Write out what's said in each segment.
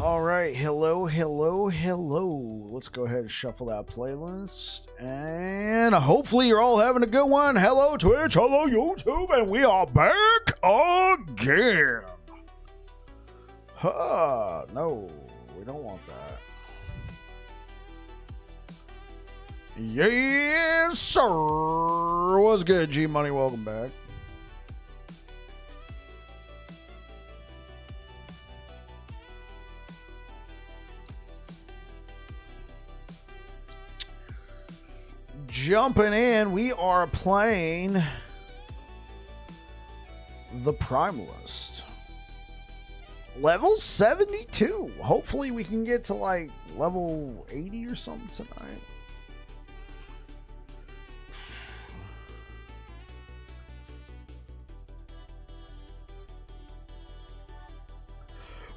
All right, hello. Let's go ahead and shuffle that playlist, and hopefully you're all having a good one. Hello Twitch, hello YouTube, and we are back again. No, we don't want that. Yes, sir. What's good, G Money? Welcome back. Jumping in, we are playing the Primalist. Level 72. Hopefully we can get to like level 80 or something tonight.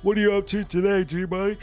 What are you up to today, G-Buddy?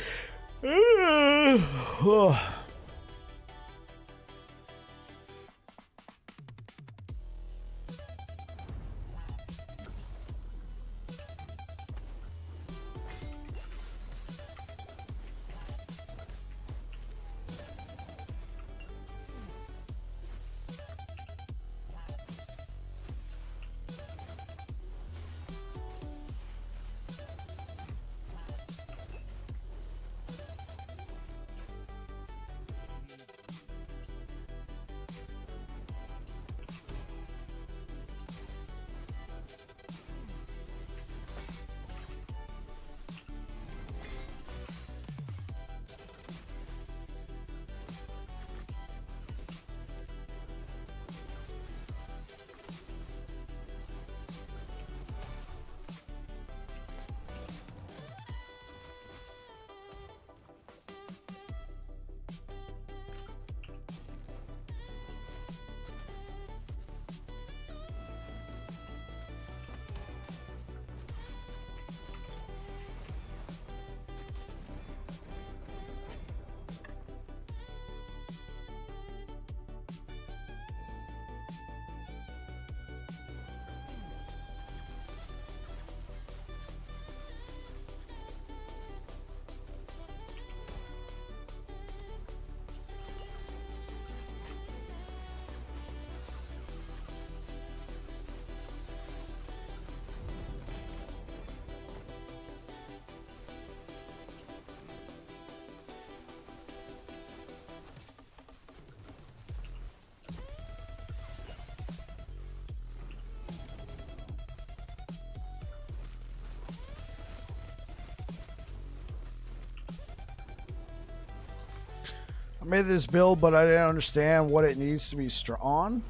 I made this build, but I didn't understand what it needs to be strong.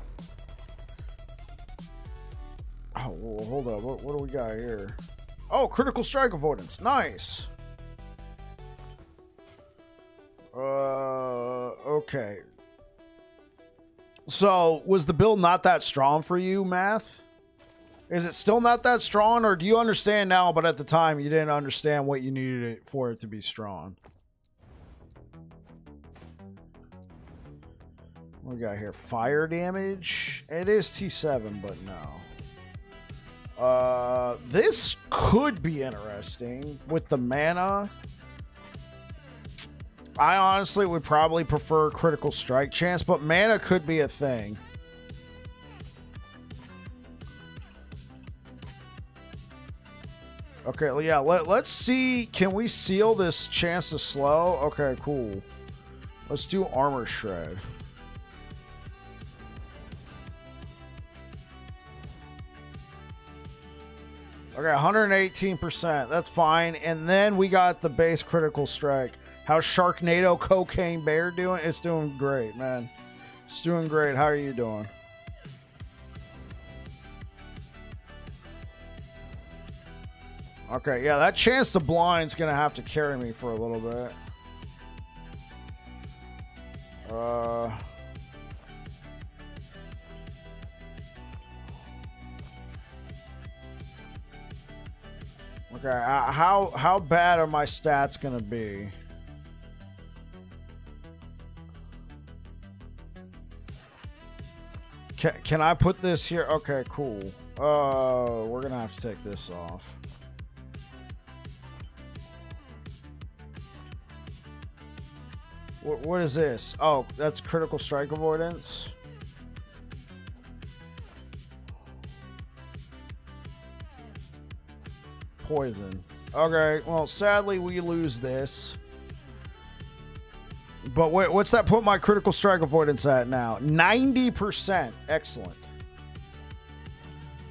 Oh, well, hold up. What do we got here? Oh, critical strike avoidance. Nice. Okay. So, was the build not that strong for you, Math? Is it still not that strong, or do you understand now, but at the time you didn't understand what you needed it for it to be strong? What we got here? Fire damage. It is T7, but no. This could be interesting with the mana. I honestly would probably prefer critical strike chance, but mana could be a thing. Okay, yeah, let's see. Can we seal this chance to slow? Okay, cool. Let's do armor shred. Okay, 118%. That's fine. And then we got the base critical strike. How's Sharknado Cocaine Bear doing? It's doing great, man. It's doing great. How are you doing? Okay, yeah, that chance to blind's gonna have to carry me for a little bit. Okay, how bad are my stats gonna be? Can I put this here? Okay, cool. We're gonna have to take this off. What is this? Oh, that's critical strike avoidance. Poison. Okay, well, sadly, we lose this. But what's that put my critical strike avoidance at now? 90%. Excellent.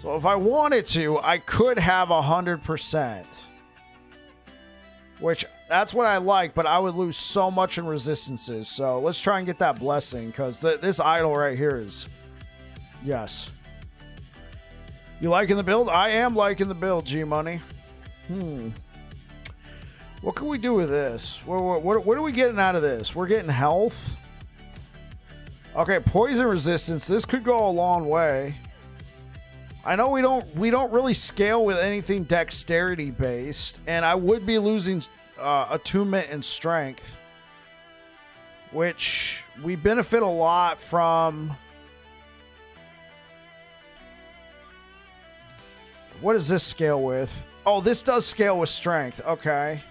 So if I wanted to, I could have 100%. Which, that's what I like, but I would lose so much in resistances. So let's try and get that blessing, because this idol right here is... Yes. You liking the build? I am liking the build, G-Money. What can we do with this? What are we getting out of this? We're getting health. Okay, poison resistance. This could go a long way. I know we don't really scale with anything dexterity based, and I would be losing attunement and strength, which we benefit a lot from. What does this scale with? Oh, this does scale with strength. Okay.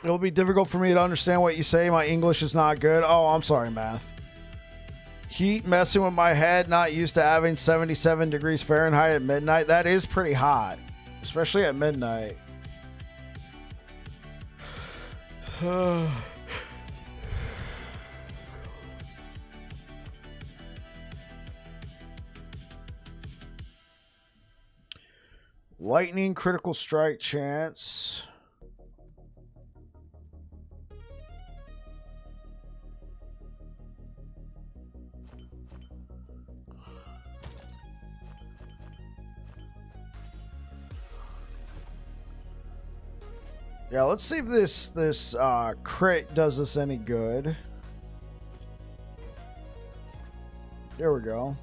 It'll be difficult for me to understand what you say. My English is not good. Oh, I'm sorry, math. Heat messing with my head. Not used to having 77 degrees Fahrenheit at midnight. That is pretty hot, especially at midnight. Lightning critical strike chance. Yeah, let's see if this crit does us any good. There we go.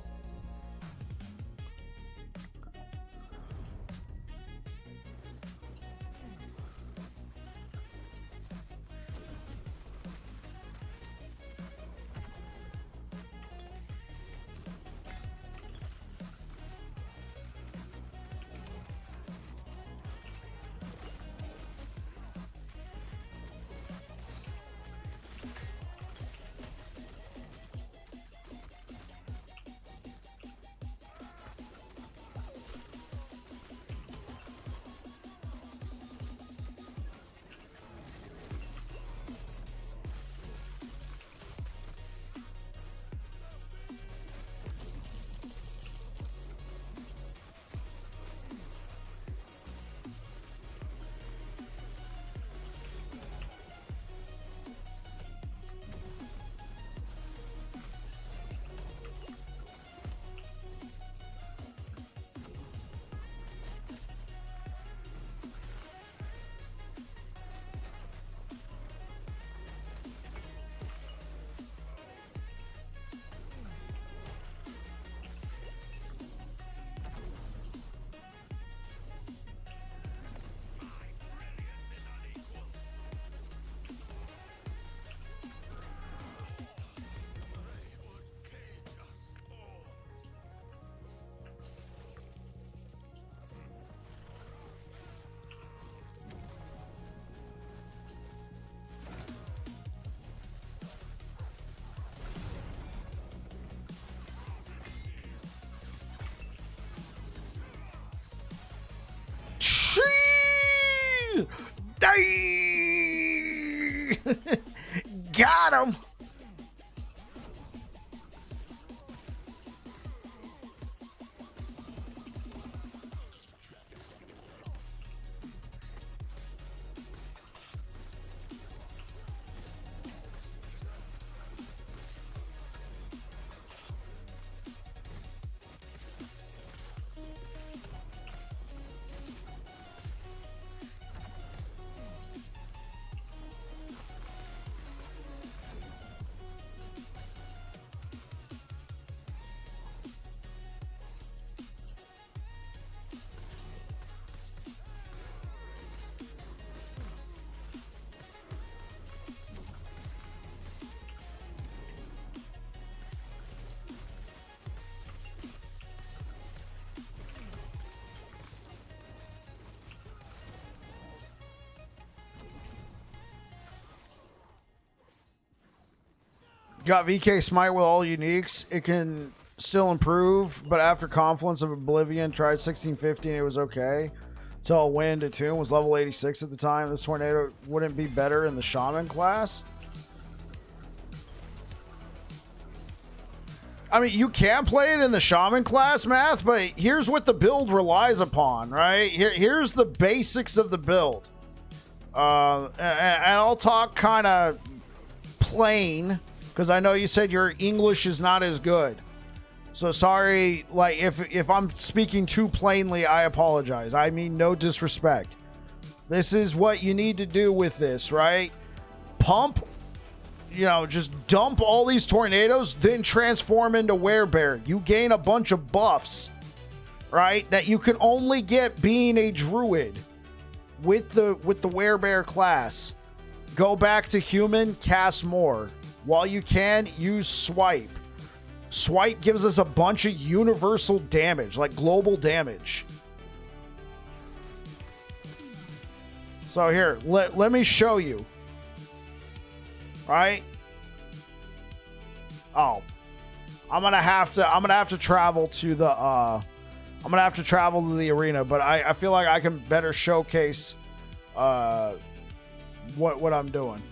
Got him. Got VK Smite with all uniques. It can still improve, but after Confluence of Oblivion, tried 1615, it was okay. Till Wind Attune was level 86 at the time. This tornado wouldn't be better in the Shaman class. I mean, you can play it in the Shaman class, Math, but here's what the build relies upon, right? Here's the basics of the build. And I'll talk kind of plain, because I know you said your English is not as good. So sorry, like, if I'm speaking too plainly, I apologize. I mean no disrespect. This is what you need to do with this, right? Pump, you know, just dump all these tornadoes, then transform into Werebear. You gain a bunch of buffs, right? That you can only get being a Druid with the Werebear class. Go back to human, cast more. While you can, use Swipe. Swipe gives us a bunch of universal damage, like global damage. So here, let me show you. Right? Oh. I'm gonna have to travel to the arena, but I feel like I can better showcase what I'm doing.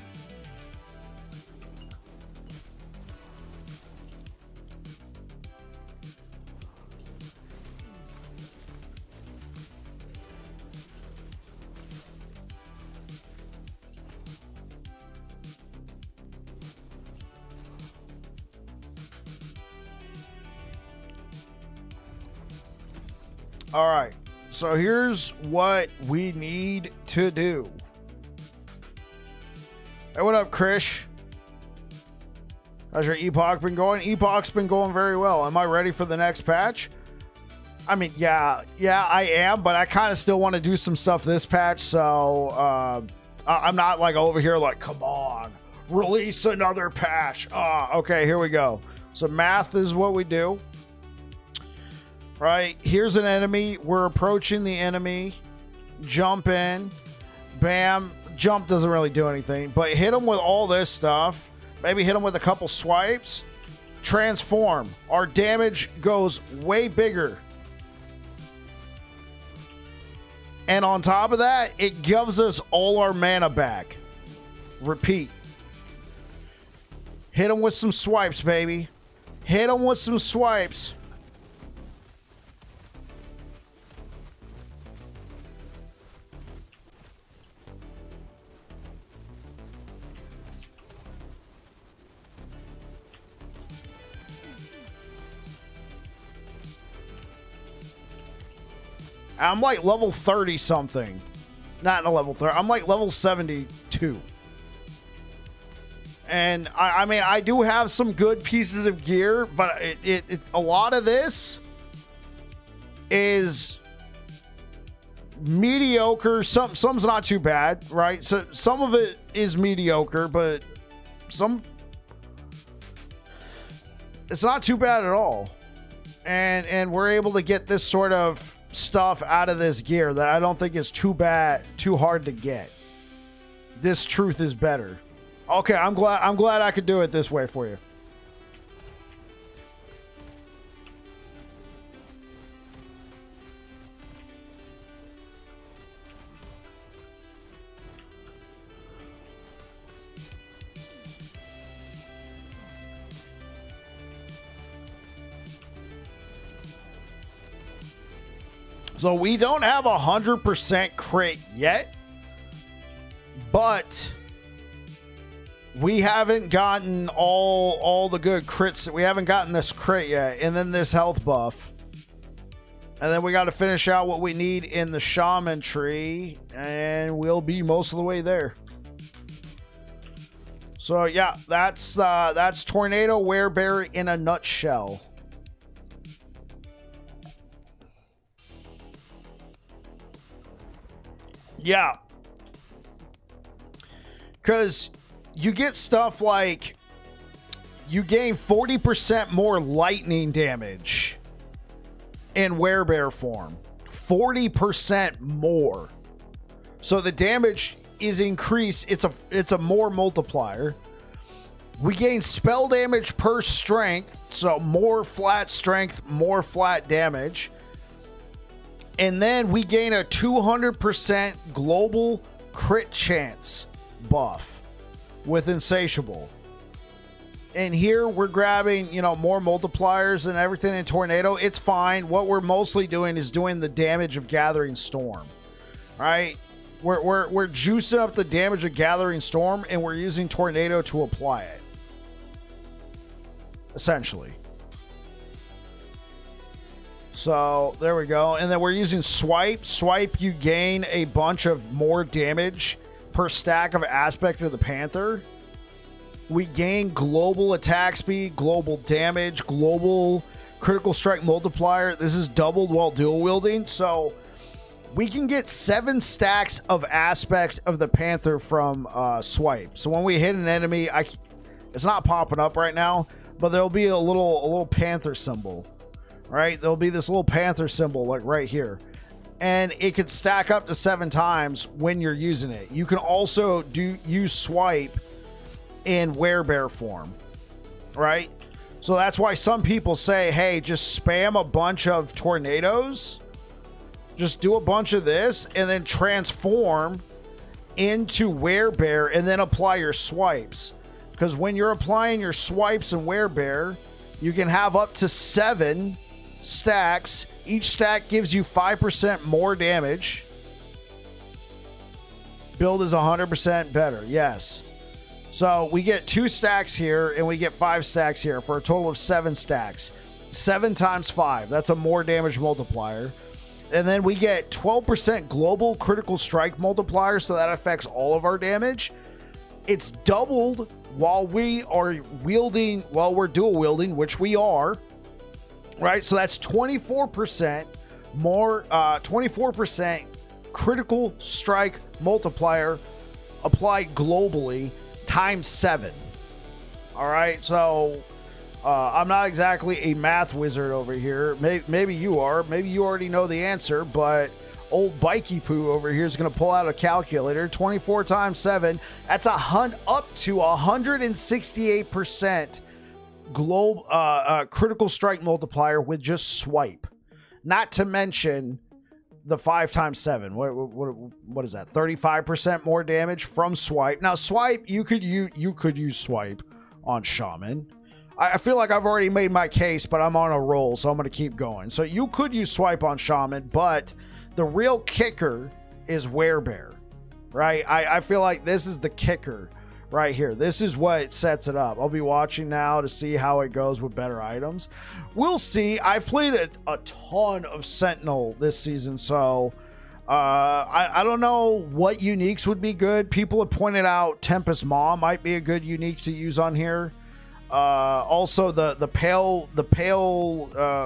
All right, so here's what we need to do. Hey, what up, Krish? How's your Epoch been going? Epoch's been going very well. Am I ready for the next patch? I mean, yeah, I am, but I kind of still want to do some stuff this patch, so I'm not like over here like, come on, release another patch. Okay, here we go. So math is what we do. Right, here's an enemy. We're approaching the enemy. Jump in. Bam. Jump doesn't really do anything, but hit them with all this stuff. Maybe hit them with a couple swipes. Transform. Our damage goes way bigger. And on top of that, it gives us all our mana back. Repeat. Hit them with some swipes, baby. Hit them with some swipes. I'm like level 30 something. Not a level 30. I'm like level 72. And I mean, I do have some good pieces of gear, but it's a lot of this is mediocre. Some's not too bad, right? So some of it is mediocre, but it's not too bad at all. And we're able to get this sort of stuff out of this gear that I don't think is too hard to get. This truth is better. Okay, I'm glad I could do it this way for you. So we don't have 100% crit yet, but we haven't gotten all the good crits. We haven't gotten this crit yet, and then this health buff. And then we got to finish out what we need in the shaman tree, and we'll be most of the way there. So yeah, that's Tornado Werebear in a nutshell. Yeah. Because you get stuff like you gain 40% more lightning damage in Werebear form. 40% more. So the damage is increased. It's a more multiplier. We gain spell damage per strength, so more flat strength, more flat damage. And then we gain a 200% global crit chance buff with Insatiable. And here we're grabbing, you know, more multipliers and everything in Tornado. It's fine. What we're mostly doing is doing the damage of Gathering Storm, right? We're juicing up the damage of Gathering Storm, and we're using Tornado to apply it. Essentially. So there we go. And then we're using Swipe. Swipe, you gain a bunch of more damage per stack of Aspect of the Panther. We gain global attack speed, global damage, global critical strike multiplier. This is doubled while dual wielding. So we can get 7 stacks of Aspect of the Panther from Swipe. So when we hit an enemy, it's not popping up right now, but there'll be a little Panther symbol, right? There'll be this little Panther symbol like right here. And it could stack up to 7 times when you're using it. You can also use Swipe in Werebear form, right? So that's why some people say, hey, just spam a bunch of tornadoes, just do a bunch of this, and then transform into Werebear and then apply your swipes. Because when you're applying your swipes in Werebear, you can have up to 7 stacks. Each stack gives you 5% more damage. Build is 100% better, yes. So we get 2 stacks here and we get 5 stacks here for a total of 7 stacks. 7 times 5, that's a more damage multiplier. And then we get 12% global critical strike multiplier, so that affects all of our damage. It's doubled while we are wielding, while we're dual wielding, which we are, right? So that's 24% more, 24% critical strike multiplier applied globally times 7. All right, so I'm not exactly a math wizard over here. Maybe you are. Maybe you already know the answer, but old Bikey Poo over here is going to pull out a calculator. 24 times 7. That's up to 168% critical strike multiplier with just Swipe. Not to mention the 5 times 7. What is that? 35% more damage from Swipe. Now, Swipe, you could use Swipe on Shaman. I feel like I've already made my case, but I'm on a roll, so I'm going to keep going. So you could use Swipe on Shaman, but the real kicker is Werebear, right? I feel like this is the kicker right here. This is what sets it up. I'll be watching now to see how it goes with better items. We'll see. I've played a ton of Sentinel this season, so I don't know what uniques would be good. People have pointed out Tempest Maw might be a good unique to use on here. Also the pale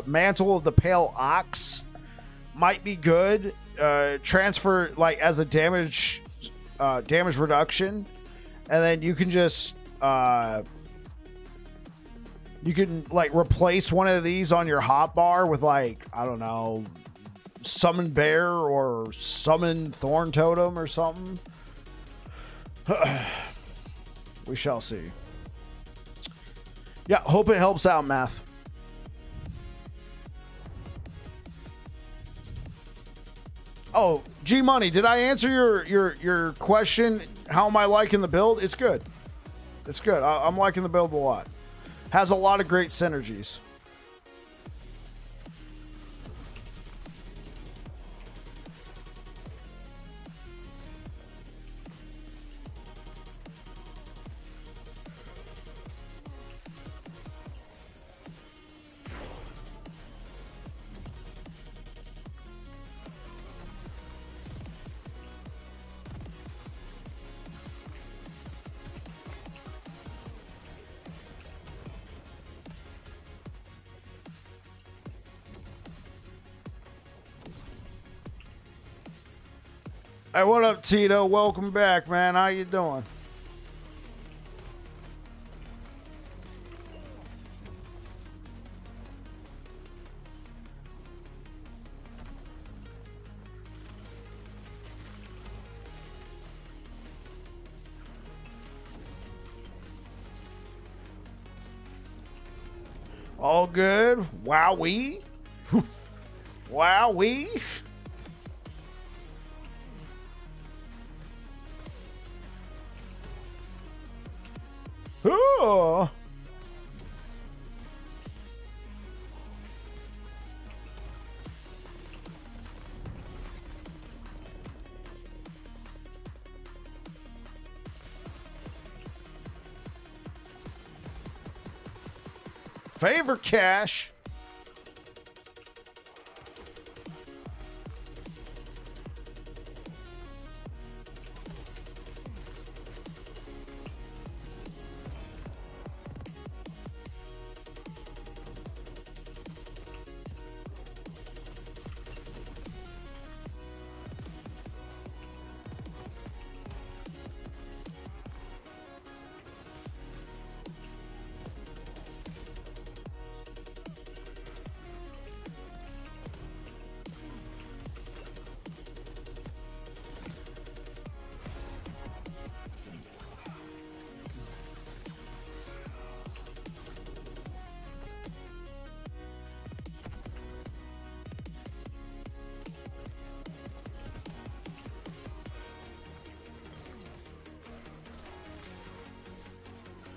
mantle of the pale ox might be good. Transfer like as a damage reduction, and then you can just you can like replace one of these on your hotbar with, like, I don't know, Summon Bear or Summon Thorn Totem or something. We shall see. Yeah, hope it helps out, Math. Oh, G Money, did I answer your question? How am I liking the build? It's good. It's good. I'm liking the build a lot. Has a lot of great synergies. Hey, what up, Tito? Welcome back, man. How you doing? All good. Wowee. Wowee. Oh. Favor cash.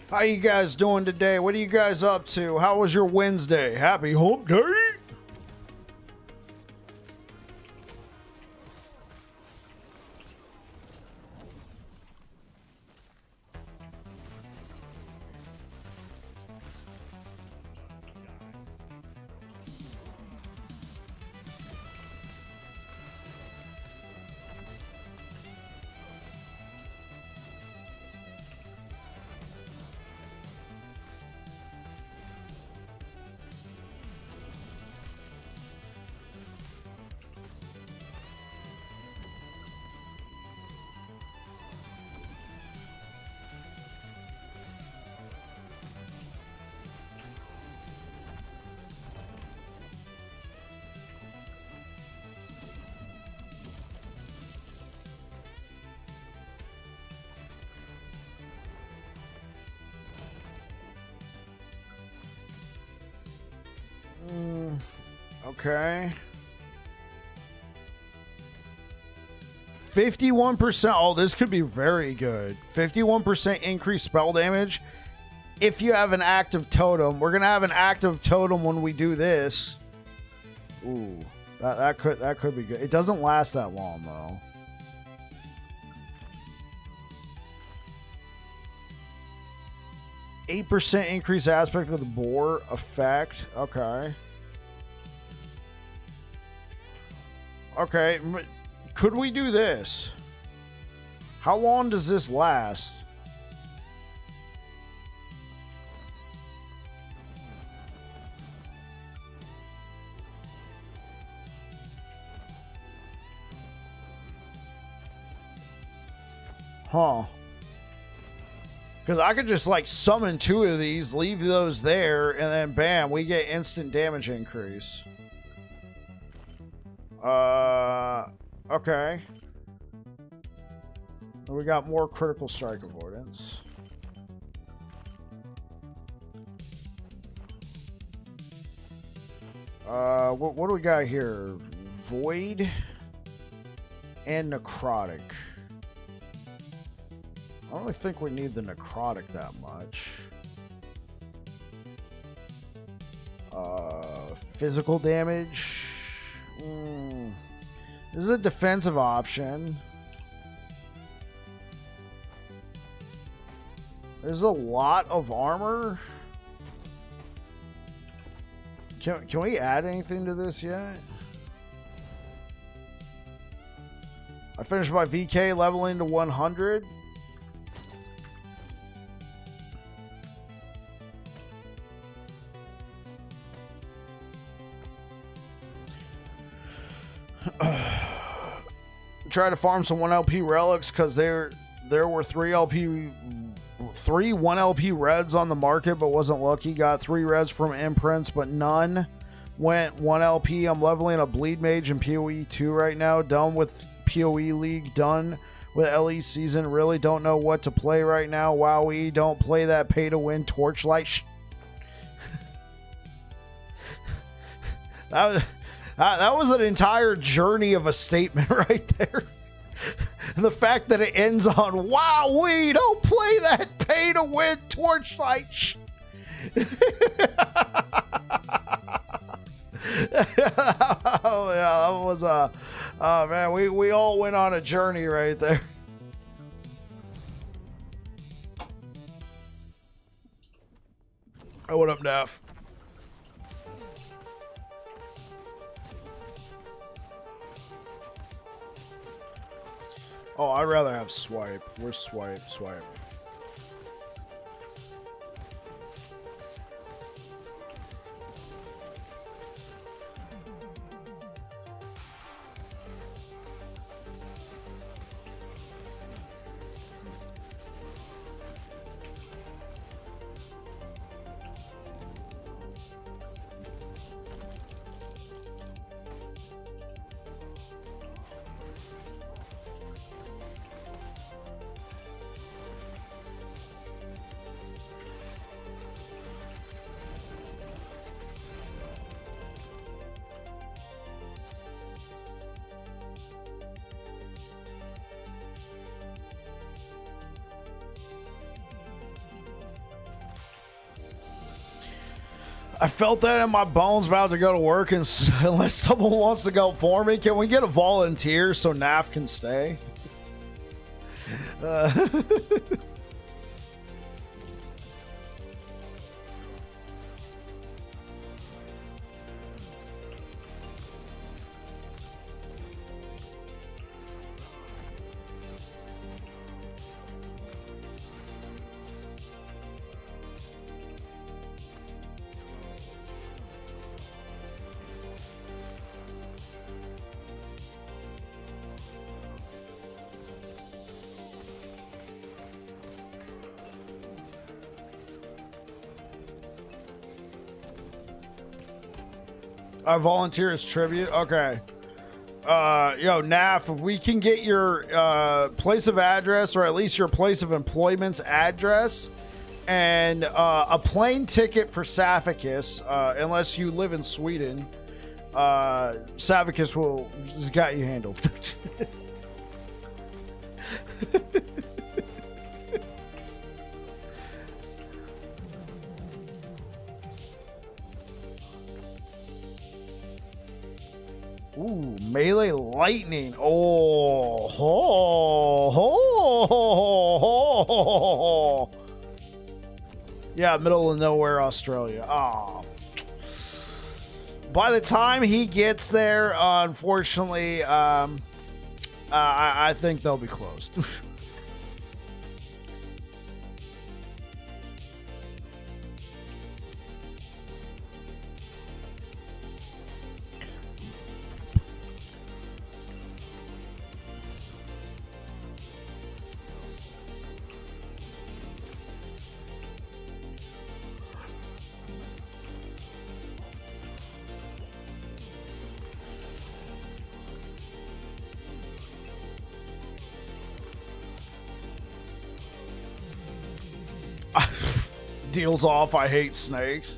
How you guys doing today? What are you guys up to? How was your Wednesday? Happy hump day? Okay. 51%. Oh, this could be very good. 51% increased spell damage if you have an active totem. We're going to have an active totem when we do this. Ooh, that could be good. It doesn't last that long, though. %8 increase aspect of the boar effect. Okay. Okay, could we do this? How long does this last? Huh. Because I could just like summon 2 of these, leave those there, and then bam, we get instant damage increase. Okay. We got more critical strike avoidance. What do we got here? Void and necrotic. I don't really think we need the necrotic that much. Physical damage. This is a defensive option. There's a lot of armor. Can we add anything to this yet? I finished my VK leveling to 100. Try to farm some 1LP relics because there were 3 1LP reds on the market, but wasn't lucky. Got 3 reds from imprints, but none went 1LP. I'm leveling a bleed mage in PoE 2 right now. Done with PoE League. Done with LE season. Really don't know what to play right now. Wowee, don't play that pay to win Torchlight. That was an entire journey of a statement right there. And the fact that it ends on, wow, we don't play that pay to win Torchlight. Oh yeah, that was oh man, we all went on a journey right there. Oh, what up, Neff? Oh, I'd rather have swipe. Where's swipe? Swipe. I felt that in my bones about to go to work, and unless someone wants to go for me, can we get a volunteer so NAF can stay? I volunteer as tribute. Okay. Yo, NAF, if we can get your place of address, or at least your place of employment's address, and a plane ticket for Savicus, unless you live in Sweden, Savicus has got you handled. Ooh, melee lightning. Oh, yeah, middle of nowhere, Australia. Oh. By the time he gets there, unfortunately, I think they'll be closed. Deals off, I hate snakes.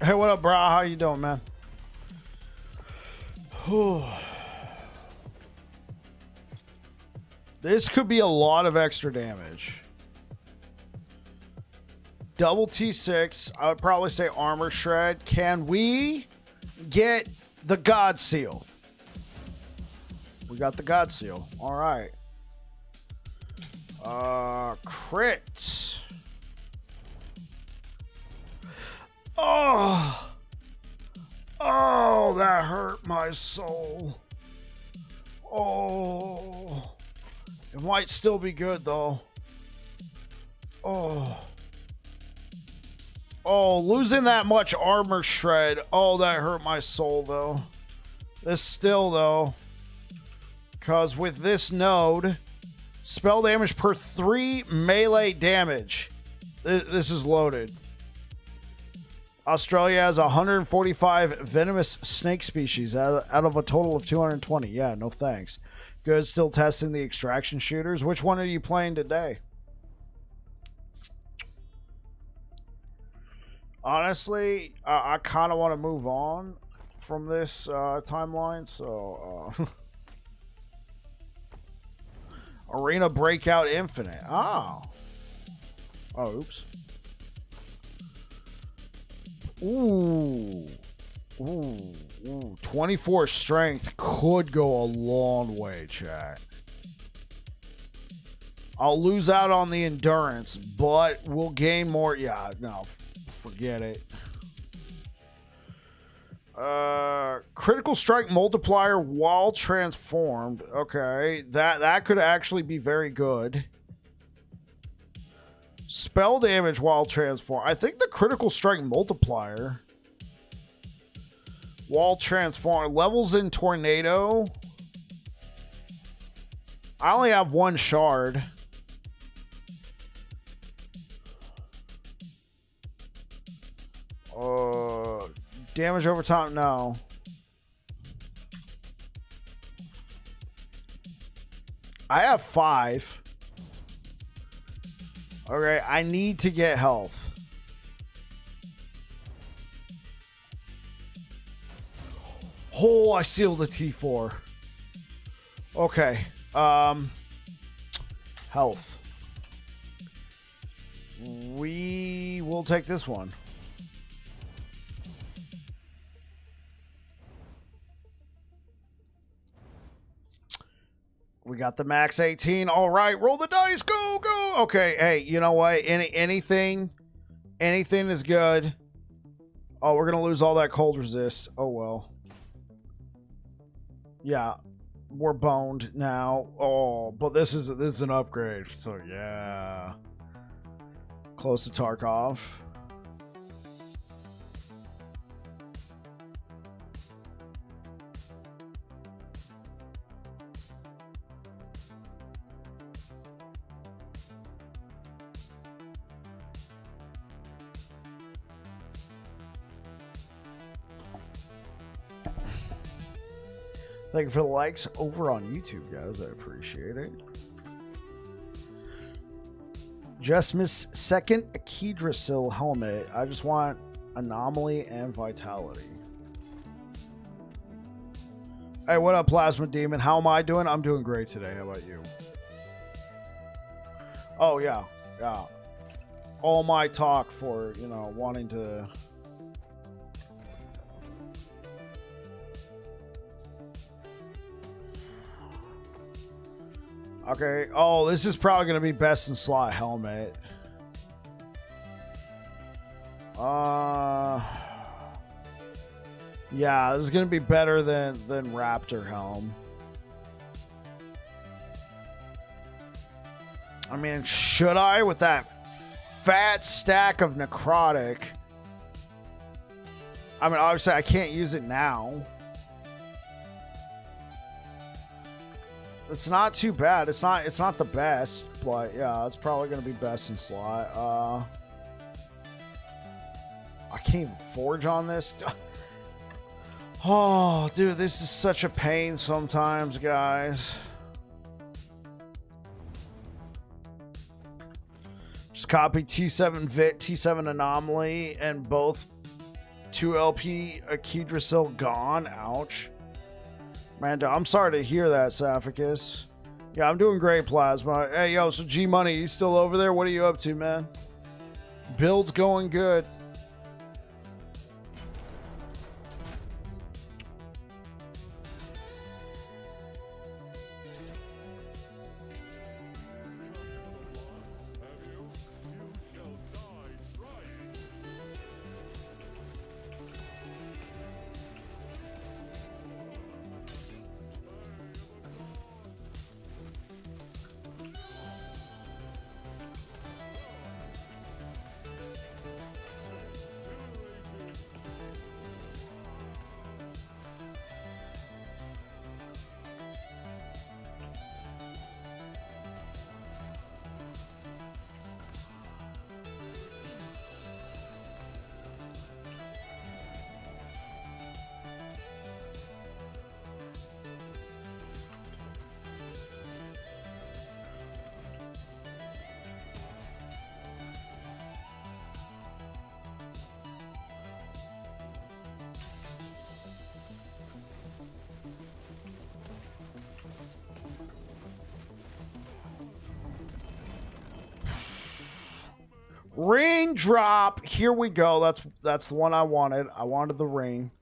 Hey, what up, brah? How you doing, man? This could be a lot of extra damage. Double T6. I would probably say armor shred. Can we get the God Seal? We got the God Seal. All right. Crit. Oh. Oh, that hurt my soul. Oh. It might still be good, though. Oh. Oh, losing that much armor shred. Oh, that hurt my soul, though. This still, though. Because with this node, spell damage per 3 melee damage. This is loaded. Australia has 145 venomous snake species out of a total of 220. Yeah, no thanks. Good, still testing the extraction shooters. Which one are you playing today? Honestly, I kind of want to move on from this timeline, so... Arena Breakout Infinite. Oh. Oh, oops. Ooh. Ooh. Ooh. 24 strength could go a long way, chat. I'll lose out on the endurance, but we'll gain more. Yeah, no, forget it. Critical strike multiplier while transformed. Okay, that could actually be very good. Spell damage while transformed. I think the critical strike multiplier while transformed levels in tornado. I only have one shard. Damage over time, no. I have 5. Okay, I need to get health. Oh, I sealed the T4. Okay. Health. We will take this one. We got the max 18. All right, roll the dice. Go, go. Okay, hey, you know what? Anything is good. Oh, we're going to lose all that cold resist. Oh, well. Yeah, we're boned now. Oh, but this is an upgrade. So, yeah. Close to Tarkov. Thank you for the likes over on YouTube, guys. I appreciate it. Just missed second Akedrasil helmet. I just want Anomaly and Vitality. Hey, what up, Plasma Demon? How am I doing? I'm doing great today. How about you? Oh, yeah. Yeah. All my talk for, you know, wanting to... Okay. Oh, this is probably going to be best in slot helmet. Yeah, this is going to be better than Raptor helm. I mean, should I with that fat stack of necrotic? I mean, obviously I can't use it now. It's not too bad. It's not the best, but yeah, it's probably gonna be best in slot. I can't even forge on this. Oh, dude, this is such a pain sometimes, guys. Just copy T7 Vit, T7 Anomaly, and both 2 LP Akedrasil gone. Ouch. Man, I'm sorry to hear that, Saphicus. Yeah, I'm doing great, Plasma. Hey, yo, so G Money, you still over there? What are you up to, man? Build's going good. Raindrop. Here we go. That's the one I wanted. I wanted the rain.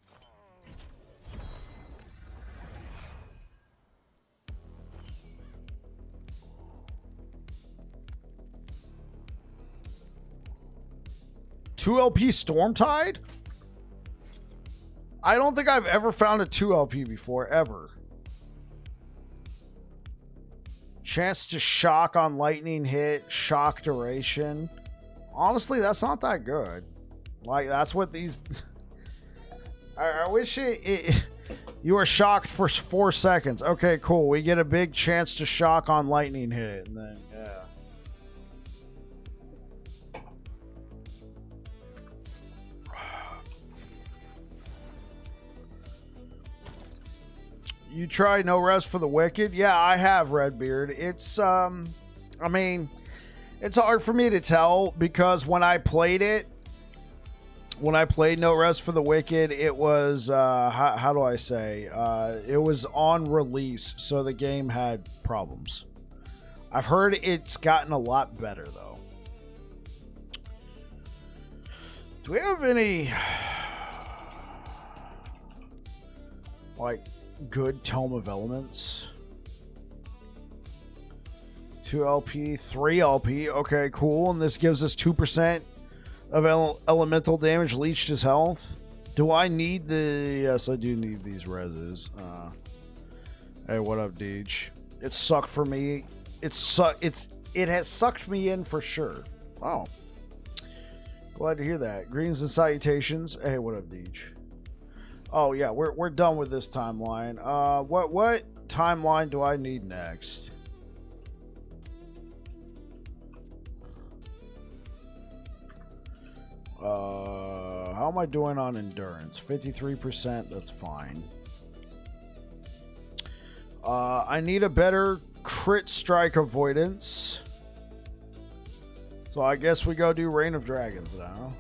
Two LP Stormtide? I don't think I've ever found a 2 LP before, ever. Chance to shock on lightning hit, shock duration. Honestly, that's not that good. Like, that's what these... I wish you were shocked for 4 seconds. Okay, cool. We get a big chance to shock on lightning hit. And then, yeah. You try No Rest for the Wicked? Yeah, I have, Redbeard. It's, I mean... It's hard for me to tell because when I played No Rest for the Wicked, it was, how do I say? It was on release, so the game had problems. I've heard it's gotten a lot better, though. Do we have any, like, good Tome of Elements? 2 LP, 3 LP. Okay, cool. And this gives us 2% of elemental damage leached his health. Do I need the... Yes, I do need these reses. Hey, what up, Deej? It sucked for me. It has sucked me in for sure. Oh. Glad to hear that. Greetings and salutations. Hey, what up, Deej? Oh, yeah, we're done with this timeline. What timeline do I need next? How am I doing on endurance? 53%, that's fine. I need a better crit strike avoidance. So I guess we go do Reign of Dragons now.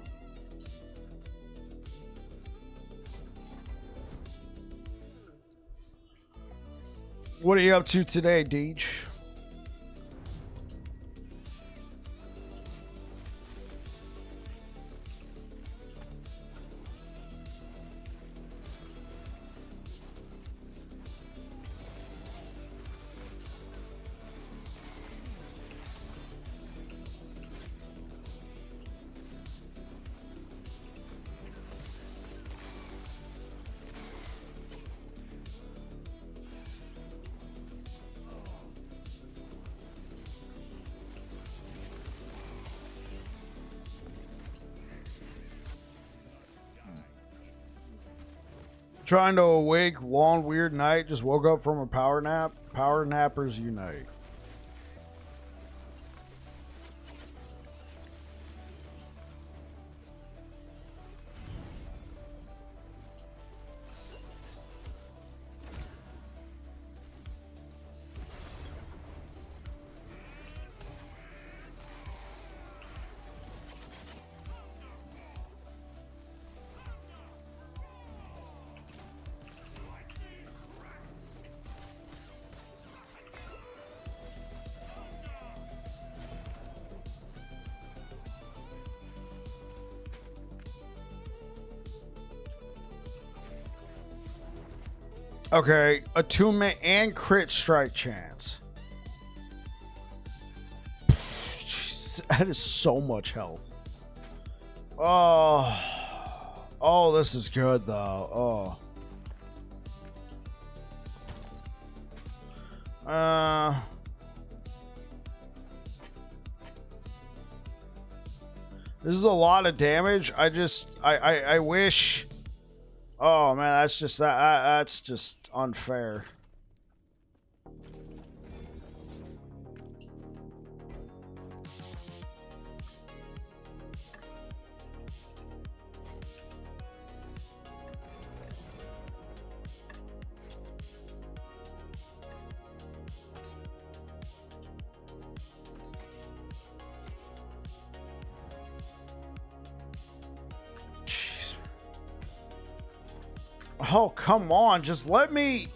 What are you up to today, Deej? Trying to awake, long weird night, just woke up from a power nap. Power nappers unite. Okay, attunement and crit strike chance. Jeez, that is so much health. Oh, this is good though. This is a lot of damage. I wish. Oh man, that's just unfair. Oh, come on. Just let me.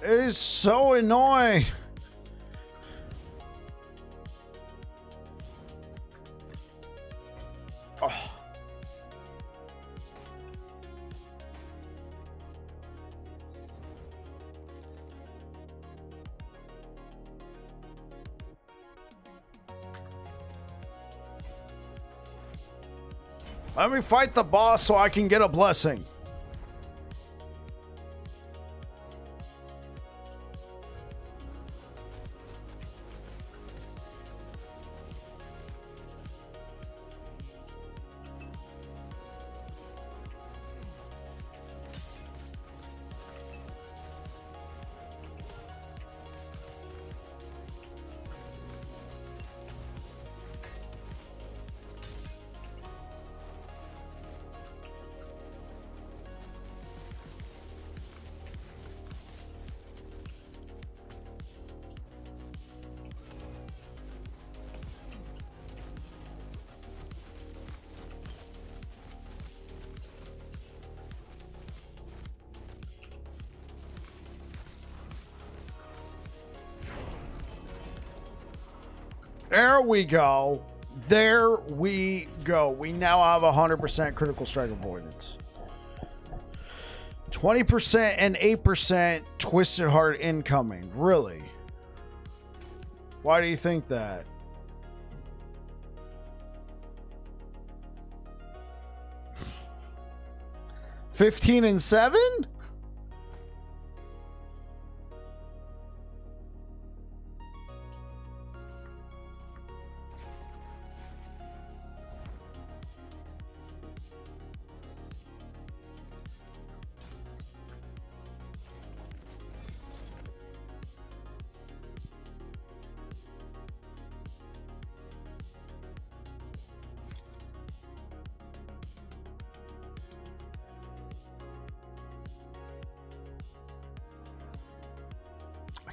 It is so annoying. Oh. Let me fight the boss so I can get a blessing. There we go. There we go. We now have 100% critical strike avoidance. 20% and 8% twisted heart incoming. Really? Why do you think that? $15 and $7?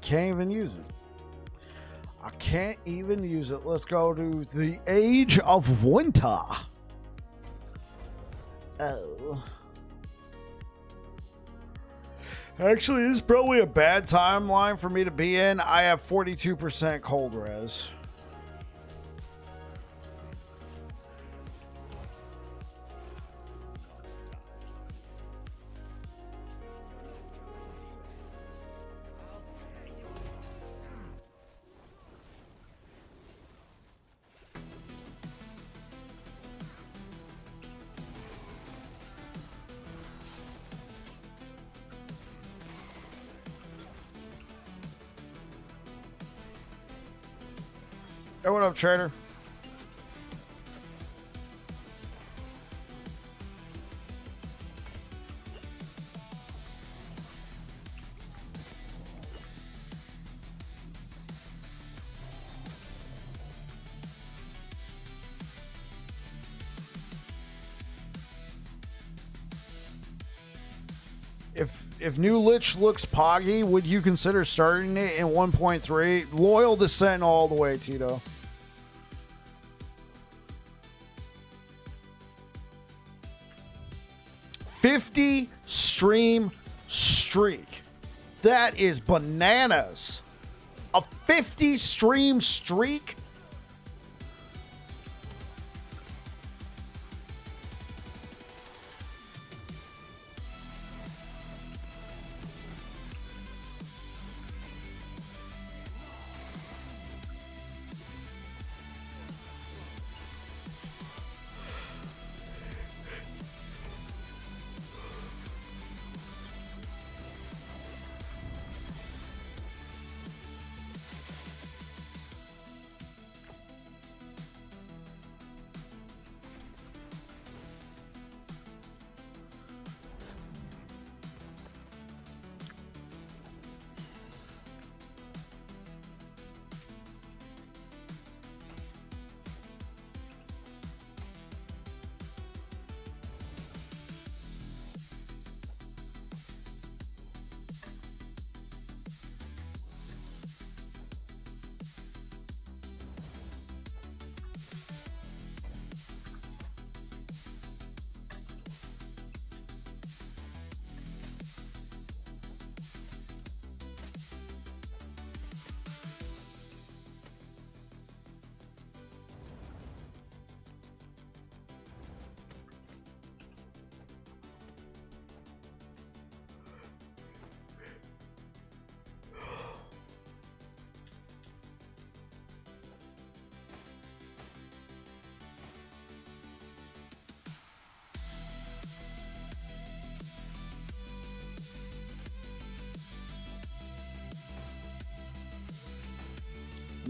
Can't even use it. I can't even use it. Let's go to the Age of Winter. Oh. Actually, this is probably a bad timeline for me to be in. I have 42% cold res. Hey, what up, trader? If New Lich looks poggy, would you consider starting it in 1.3? Loyal to Sentinel all the way, Tito. $50 stream streak. That is bananas. A 50 stream streak?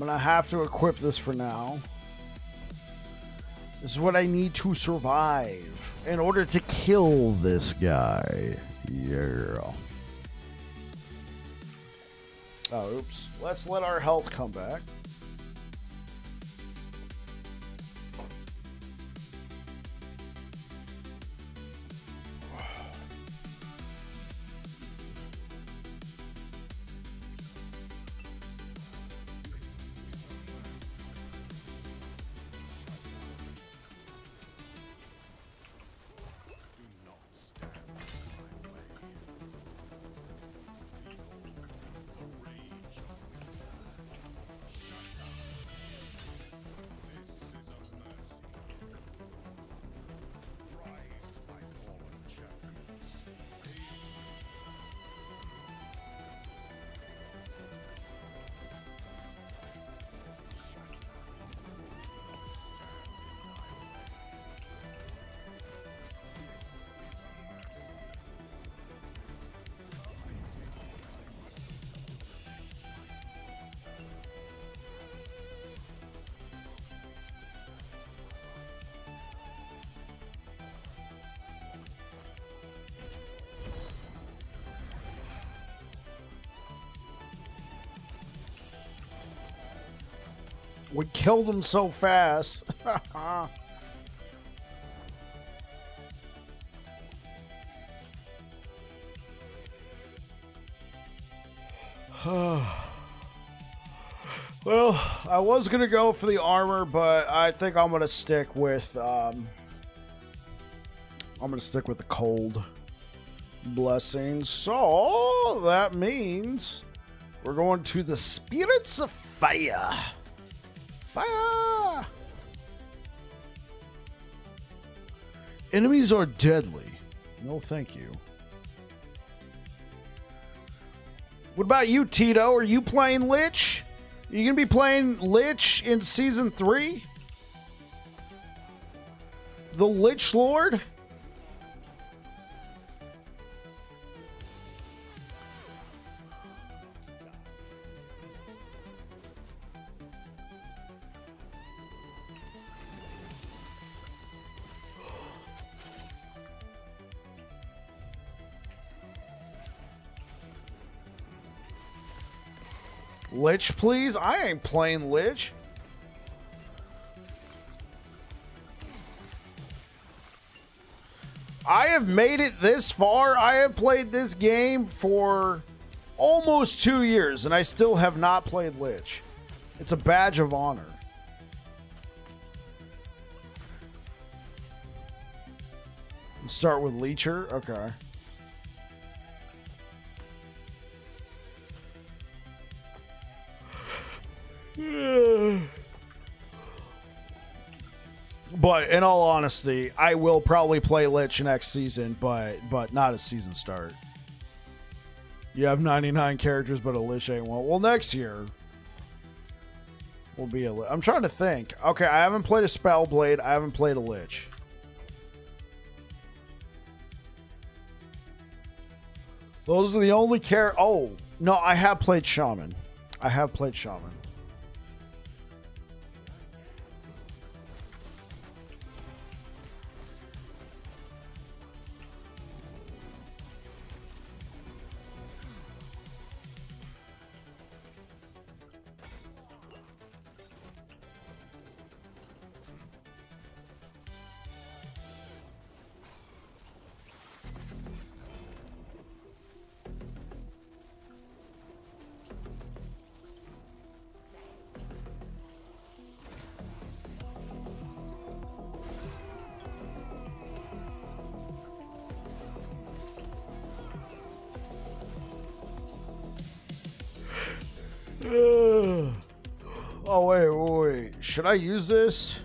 gonna have to equip this for now. This is what I need to survive in order to kill this guy. Yeah. Oh, oops. Let's let our health come back. We killed him so fast. Well, I was gonna go for the armor, but I think I'm gonna stick with the cold blessing. So that means we're going to the spirits of fire. Fire! Enemies are deadly. No, thank you. What about you, Tito? Are you playing Lich? Are you going to be playing Lich in Season 3? The Lich Lord? Lich, please? I ain't playing Lich. I have made it this far. I have played this game for almost 2 years, and I still have not played Lich. It's a badge of honor. Start with Leecher? Okay. But in all honesty, I will probably play Lich next season, but not a season start. You have 99 characters, but a Lich ain't one. Well, next year will be a Lich. I'm trying to think. Okay, I haven't played a Spellblade. I haven't played a Lich. Those are the only Oh, no, I have played Shaman. I have played Shaman. Oh, wait. Should I use this?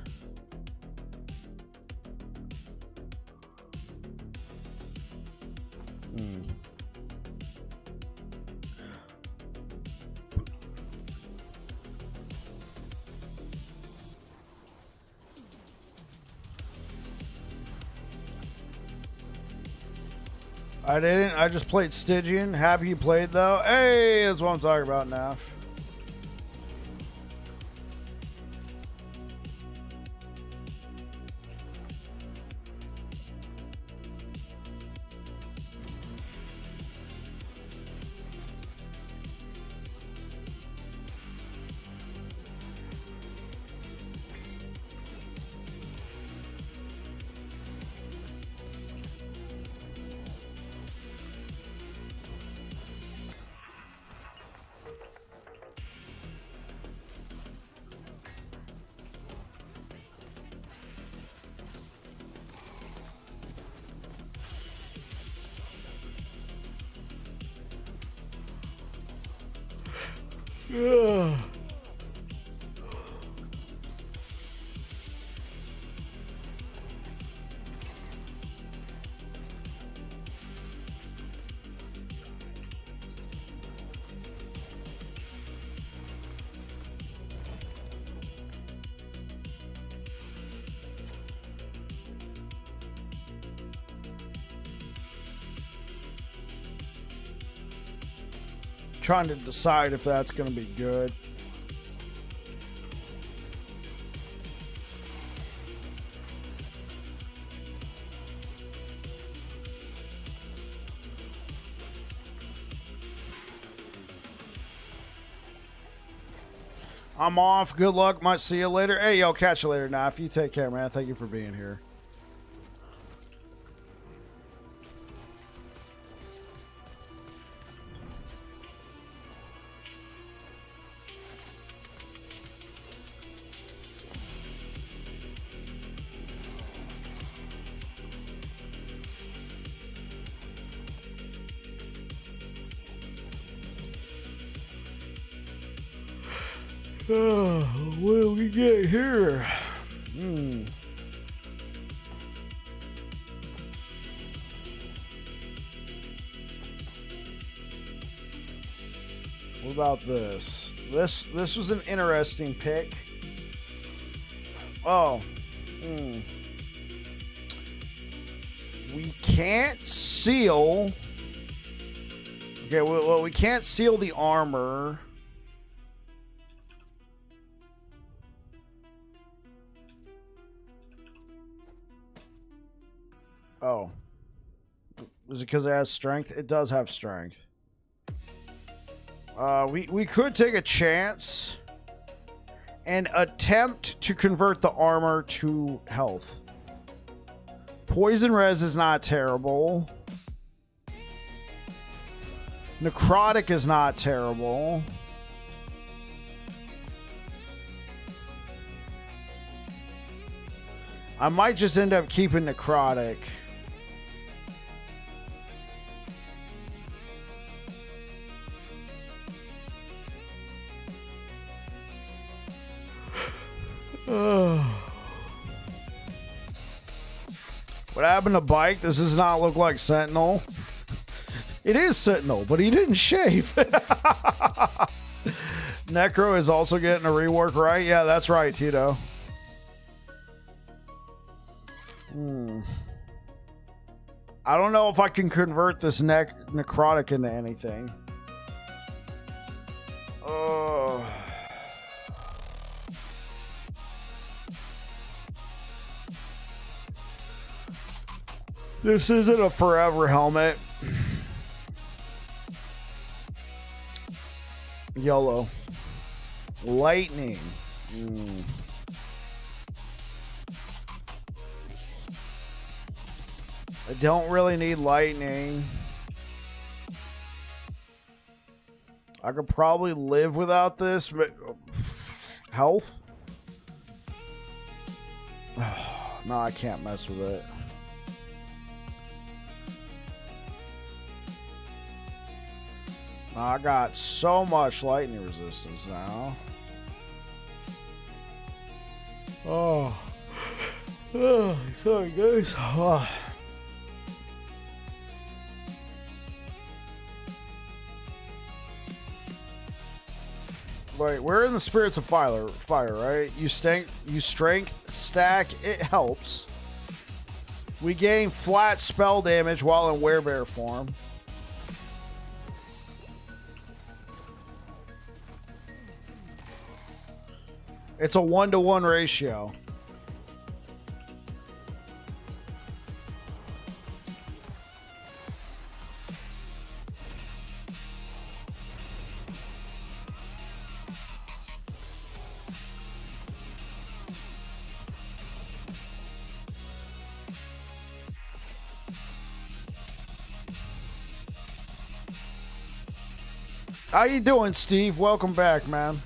I didn't. I just played Stygian. Happy you played, though. Hey, that's what I'm talking about now. Yeah. Trying to decide if that's going to be good. I'm off. Good luck. Might see you later. Hey, yo, catch you later. Nah, if you take care, man. Thank you for being here. What do we get here? What about this? This was an interesting pick. Oh. We can't seal. Okay, well, we can't seal the armor. Oh. Is it because it has strength? It does have strength. We could take a chance and attempt to convert the armor to health. Poison res is not terrible. Necrotic is not terrible. I might just end up keeping necrotic. What happened to Bike? This does not look like Sentinel. It is Sentinel, but he didn't shave. Necro is also getting a rework, right? Yeah, that's right, Tito. I don't know if I can convert this necrotic into anything. Oh. This isn't a forever helmet. YOLO. Lightning. I don't really need lightning. I could probably live without this, but health? No, I can't mess with it. I got so much lightning resistance now. Oh, sorry guys. Right, we're in the Spirits of Fire, right? You strength stack, it helps. We gain flat spell damage while in Werebear form. It's a 1-to-1 ratio. How you doing, Steve? Welcome back, man.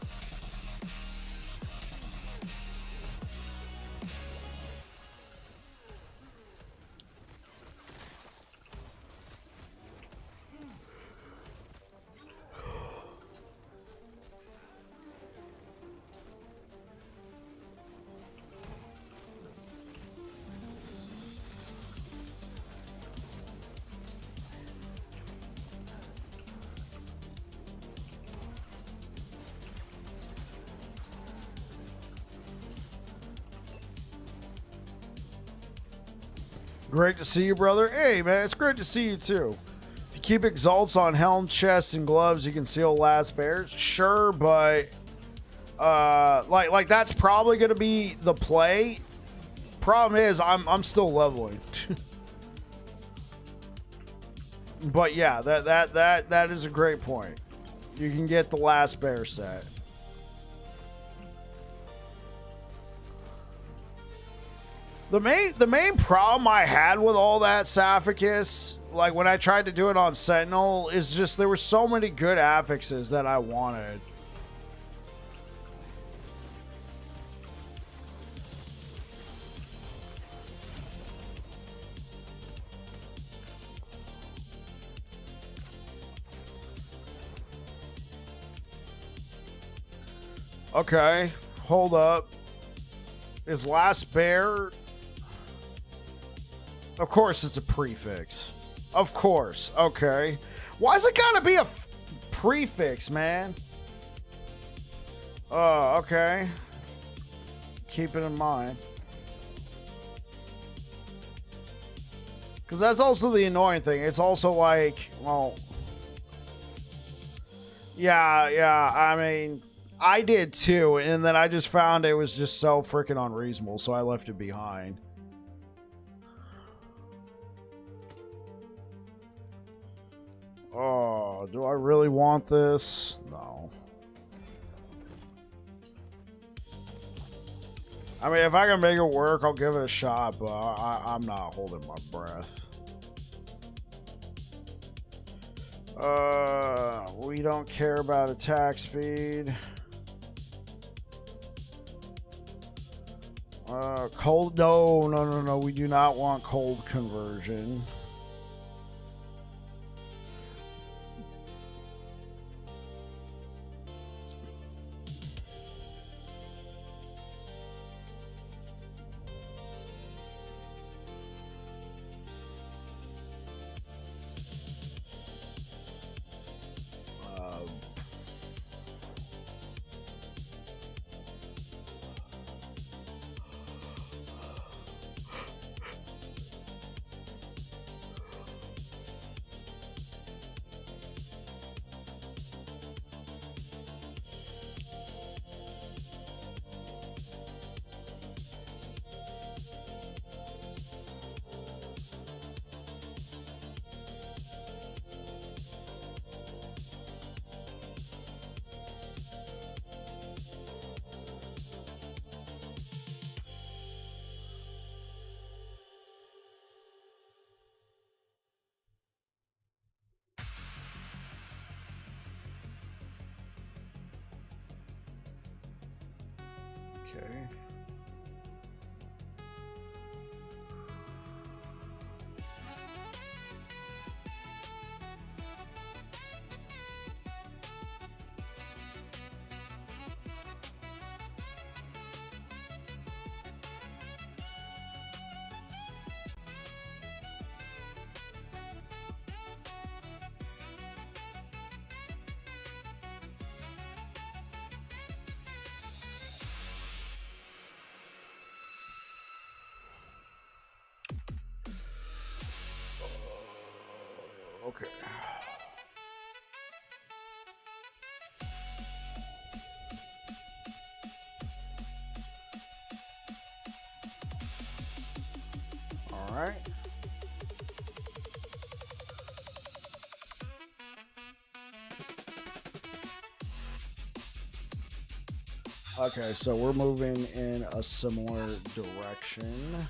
Great to see you, brother. Hey, man, it's great to see you, too. If you keep exalts on helm, chest, and gloves, you can seal last bears. Sure, but like that's probably going to be the play. Problem is, I'm still leveling. But yeah, that is a great point. You can get the last bear set. The main problem I had with all that Saphicus, like when I tried to do it on Sentinel, is just there were so many good affixes that I wanted. Okay, hold up. Is last bear... Of course it's a prefix. Of course. Okay. Why's it gotta be a prefix, man? Okay. Keep it in mind. Because that's also the annoying thing. It's also like, well... Yeah, I mean... I did too, and then I just found it was just so freaking unreasonable, so I left it behind. Oh, do I really want this? No. I mean, if I can make it work, I'll give it a shot, but I'm not holding my breath. We don't care about attack speed. Cold, no, we do not want cold conversion. Okay. Okay. All right. Okay, so we're moving in a similar direction.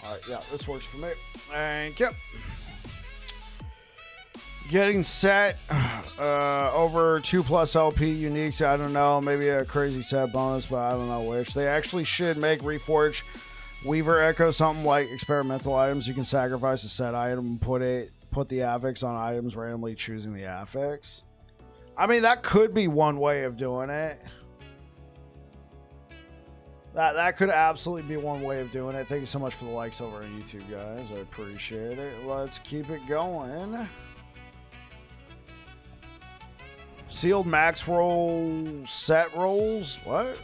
Alright, yeah, this works for me. Thank you. Getting set over 2+ LP uniques. I don't know, maybe a crazy set bonus, but I don't know which. They actually should make Reforge Weaver Echo something like experimental items. You can sacrifice a set item and put it put the affix on items, randomly choosing the affix. I mean, that could be one way of doing it. That could absolutely be one way of doing it. Thank you so much for the likes over on YouTube, guys. I appreciate it. Let's keep it going. Sealed max roll set rolls? What?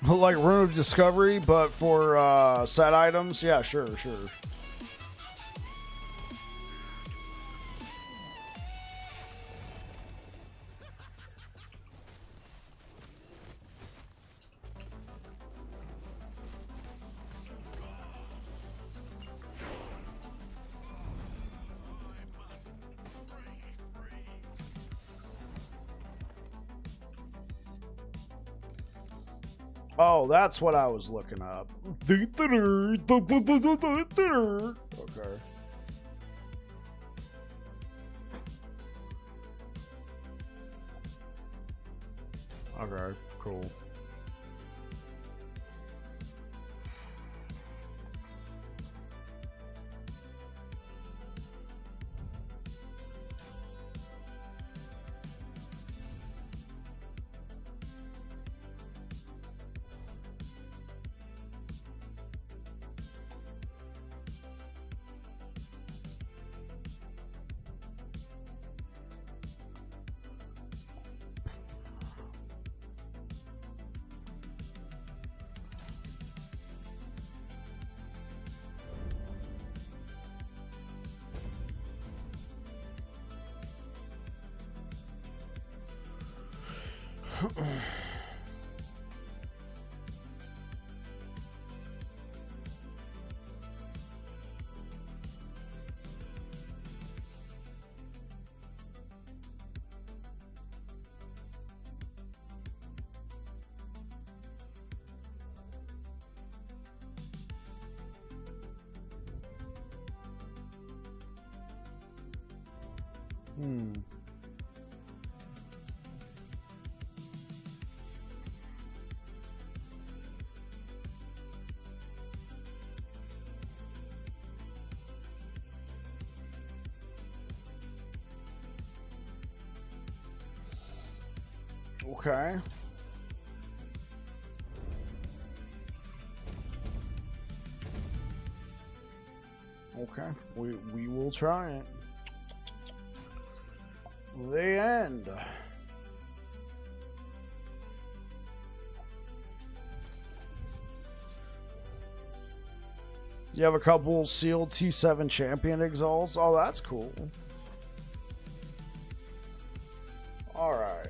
Like Rune of Discovery, but for set items? Yeah, sure. Oh, that's what I was looking up. Okay. Okay, cool. Okay. Okay. We will try it. The end. You have a couple sealed T7 champion exalts. Oh, that's cool. All right.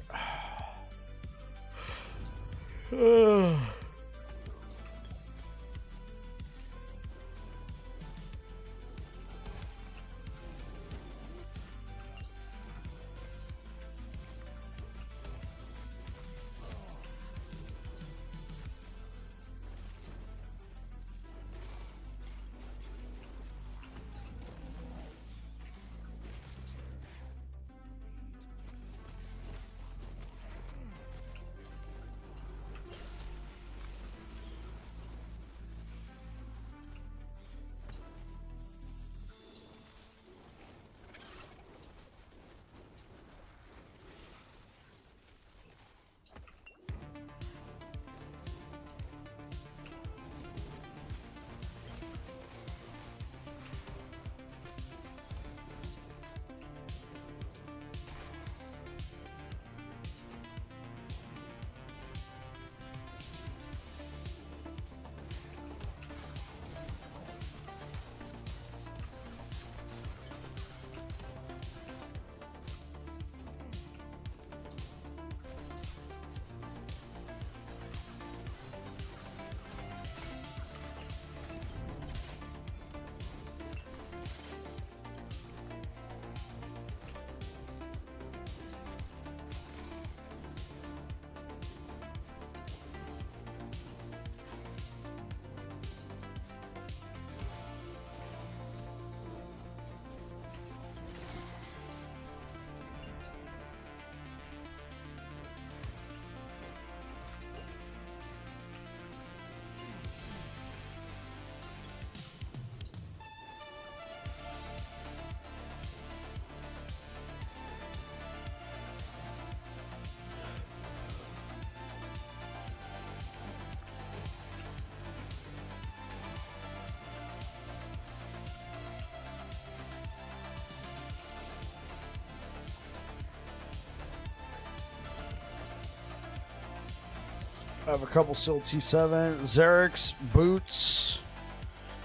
I have a couple still T7. Xerix, boots.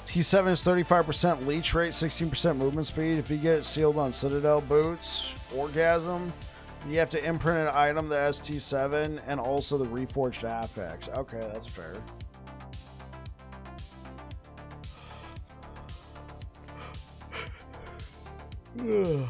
T7 is 35% leech rate, 16% movement speed. If you get sealed on Citadel boots, orgasm, you have to imprint an item that has T7 and also the reforged affix. Okay, that's fair. Ugh.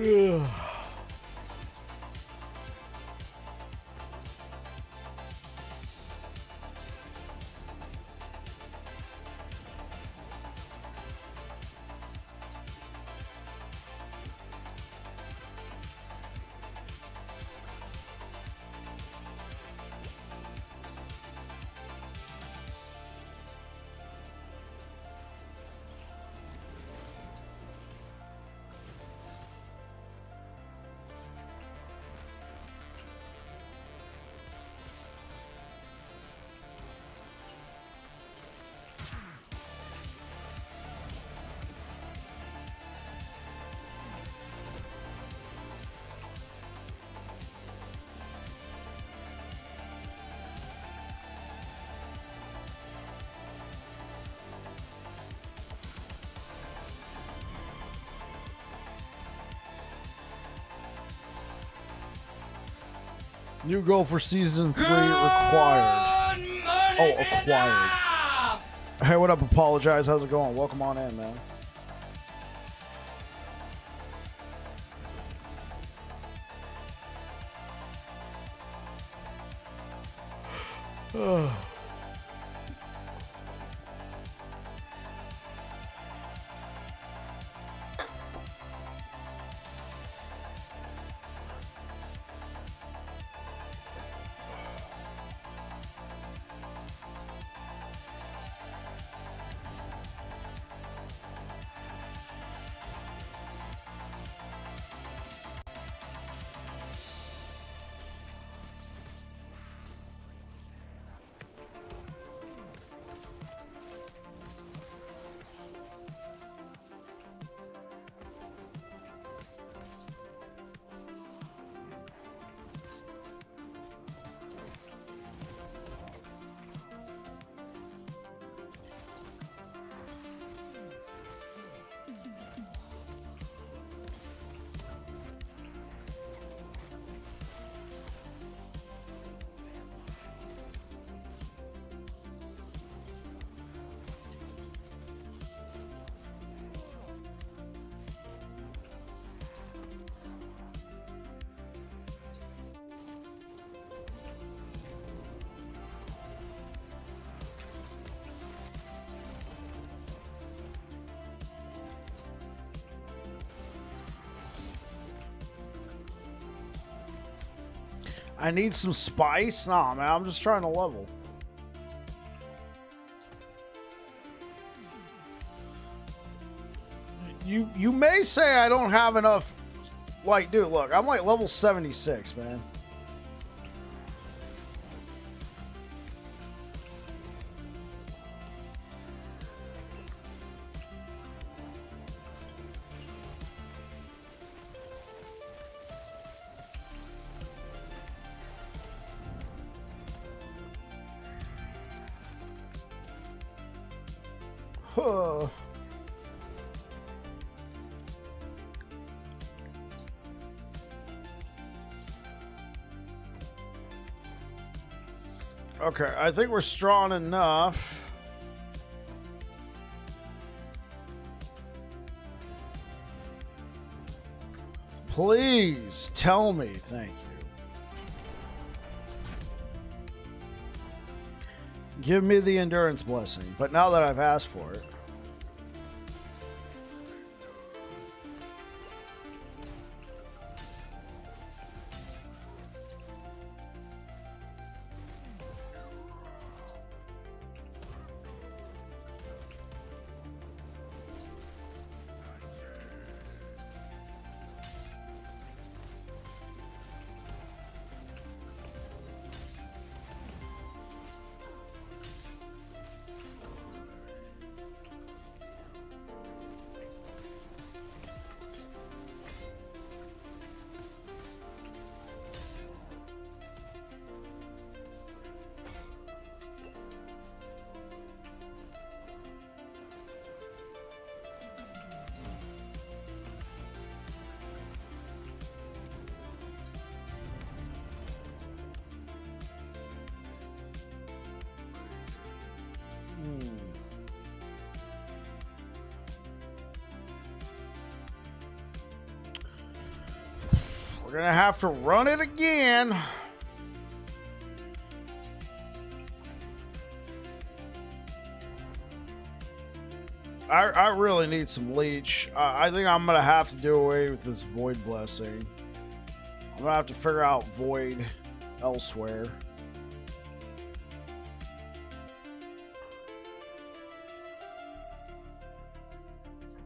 Ugh. New goal for season 3 required. Oh, acquired. Hey, what up? Apologize. How's it going? Welcome on in, man. Ugh. I need some spice? Nah, man, I'm just trying to level. You may say I don't have enough. Like, dude, look, I'm like level 76, man. Okay, I think we're strong enough. Please tell me, thank you. Give me the endurance blessing, but now that I've asked for it. We're gonna have to run it again. I really need some leech. I think I'm gonna have to do away with this void blessing. I'm gonna have to figure out void elsewhere.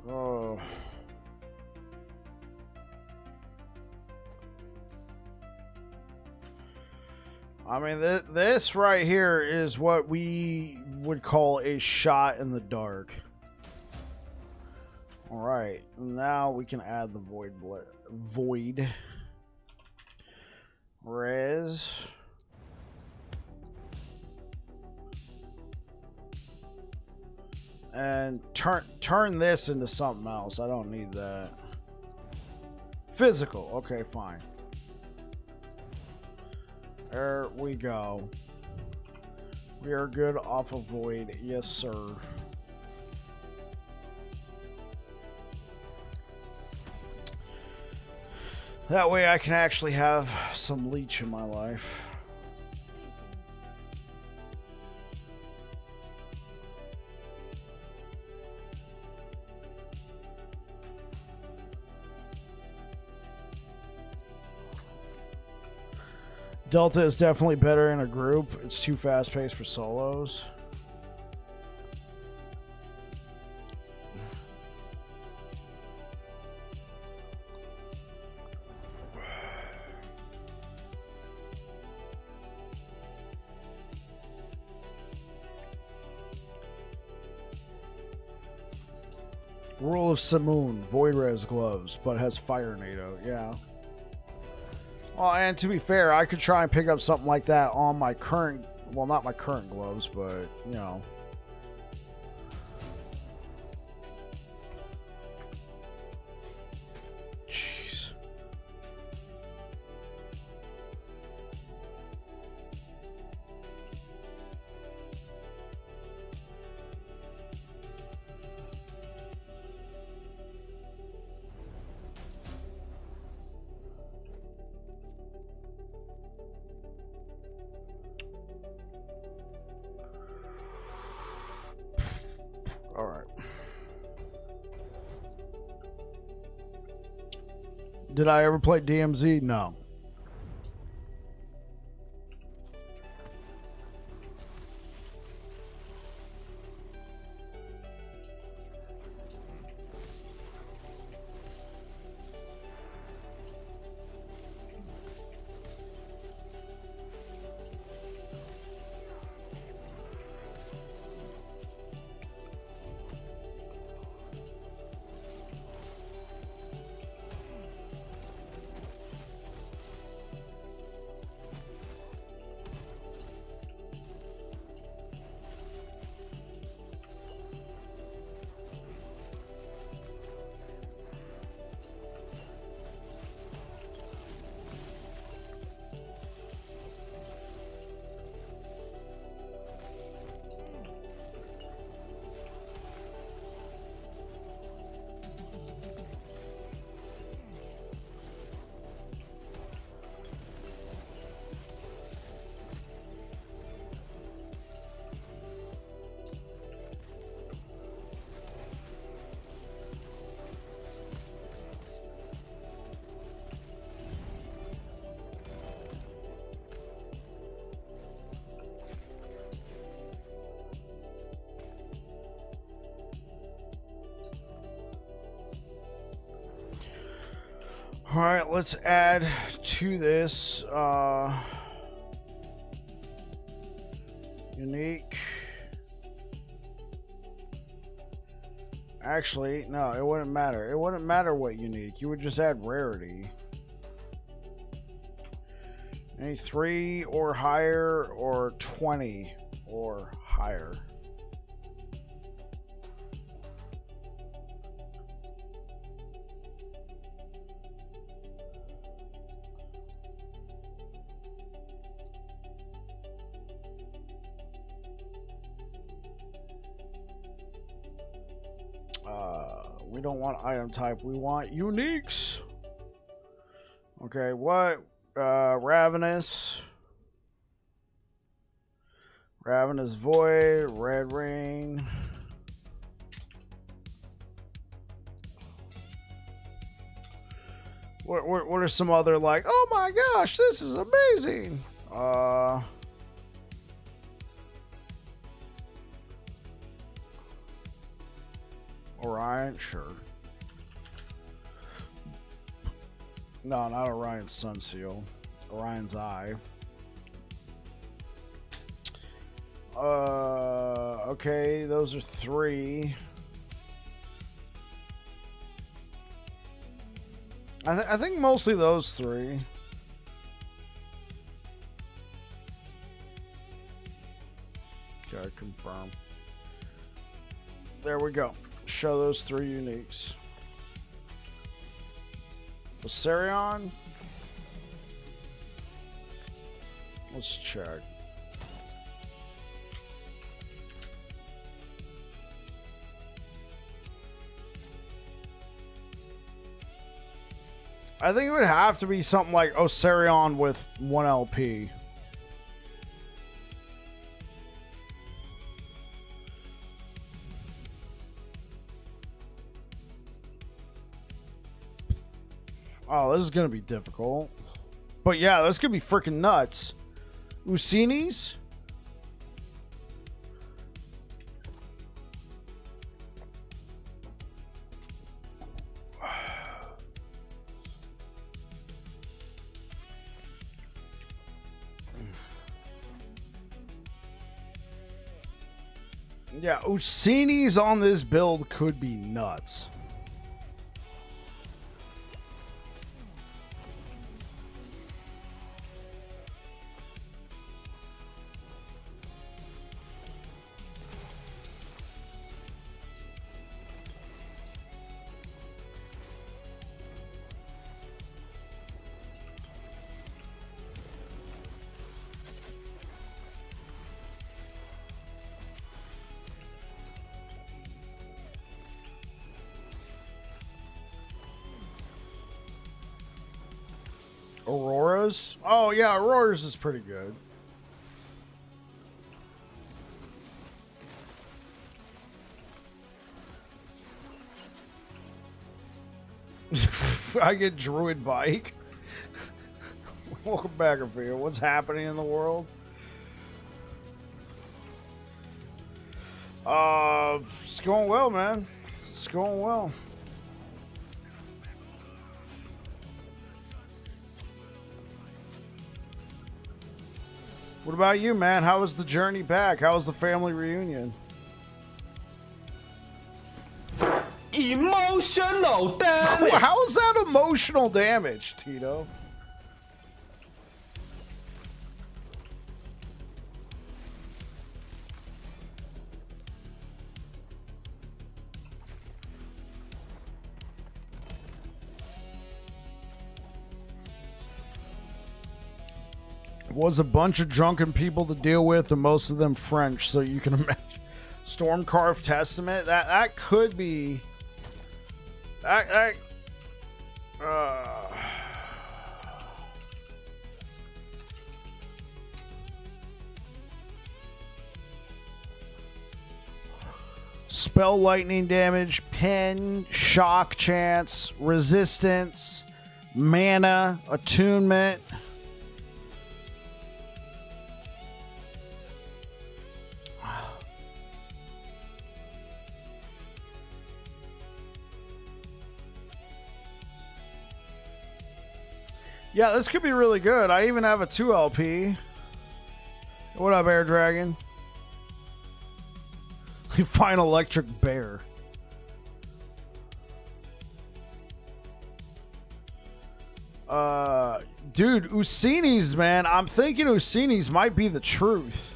Oh. I mean, this right here is what we would call a shot in the dark. All right, now we can add the void res. And turn this into something else. I don't need that. Physical. Okay, fine. There we go. We are good off of void. Yes, sir. That way I can actually have some leech in my life. Delta is definitely better in a group. It's too fast-paced for solos. Rule of Simoon, Void Res gloves, but has Fire NATO. Yeah. Well, and to be fair, I could try and pick up something like that on my current, well, not my current gloves, but, you know. Jeez. All right. Did I ever play DMZ? No. All right, let's add to this unique. Actually, no, it wouldn't matter. It wouldn't matter what unique. You would just add rarity. Any 3 or higher or 20 or higher. We don't want item type. We want uniques. Okay, what? Ravenous. Ravenous Void. Red Ring. What are some other, like, oh my gosh, this is amazing. Orion, sure. No, not Orion's Sun Seal. Orion's Eye. Okay, those are 3. I think mostly those 3. Okay, confirm. There we go. Show those 3 uniques. Osirion. Let's check. I think it would have to be something like Osirion with 1 LP. Oh, this is going to be difficult. But yeah, this could be freaking nuts. Usinis? Yeah, Usinis on this build could be nuts. Auroras? Oh, yeah, Auroras is pretty good. I get Druid Bike. Welcome back, Ophelia. What's happening in the world? It's going well, man. It's going well. What about you, man? How was the journey back? How was the family reunion? Emotional damage. How is that emotional damage, Tito? Was a bunch of drunken people to deal with, and most of them French, so you can imagine. Stormcarved Testament, that could be that spell lightning damage, pin, shock chance, resistance, mana, attunement. Yeah, this could be really good. I even have a 2 LP. What up, Air Dragon? Fine electric bear. Dude, Usinis, man. I'm thinking Usinis might be the truth.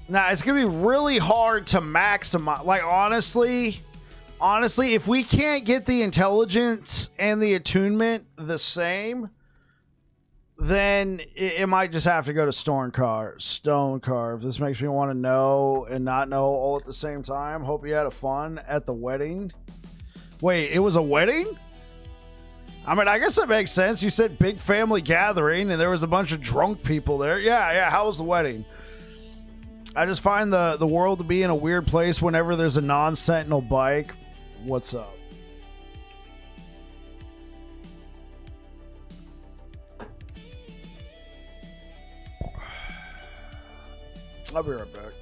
Nah, it's gonna be really hard to maximize. Like, honestly, if we can't get the intelligence and the attunement the same, then it might just have to go to Stone Carve. This makes me want to know and not know all at the same time. Hope you had fun at the wedding. Wait, it was a wedding? I mean, I guess that makes sense. You said big family gathering and there was a bunch of drunk people there. Yeah. How was the wedding? I just find the world to be in a weird place whenever there's a non-sentinel bike. What's up? I'll be right back.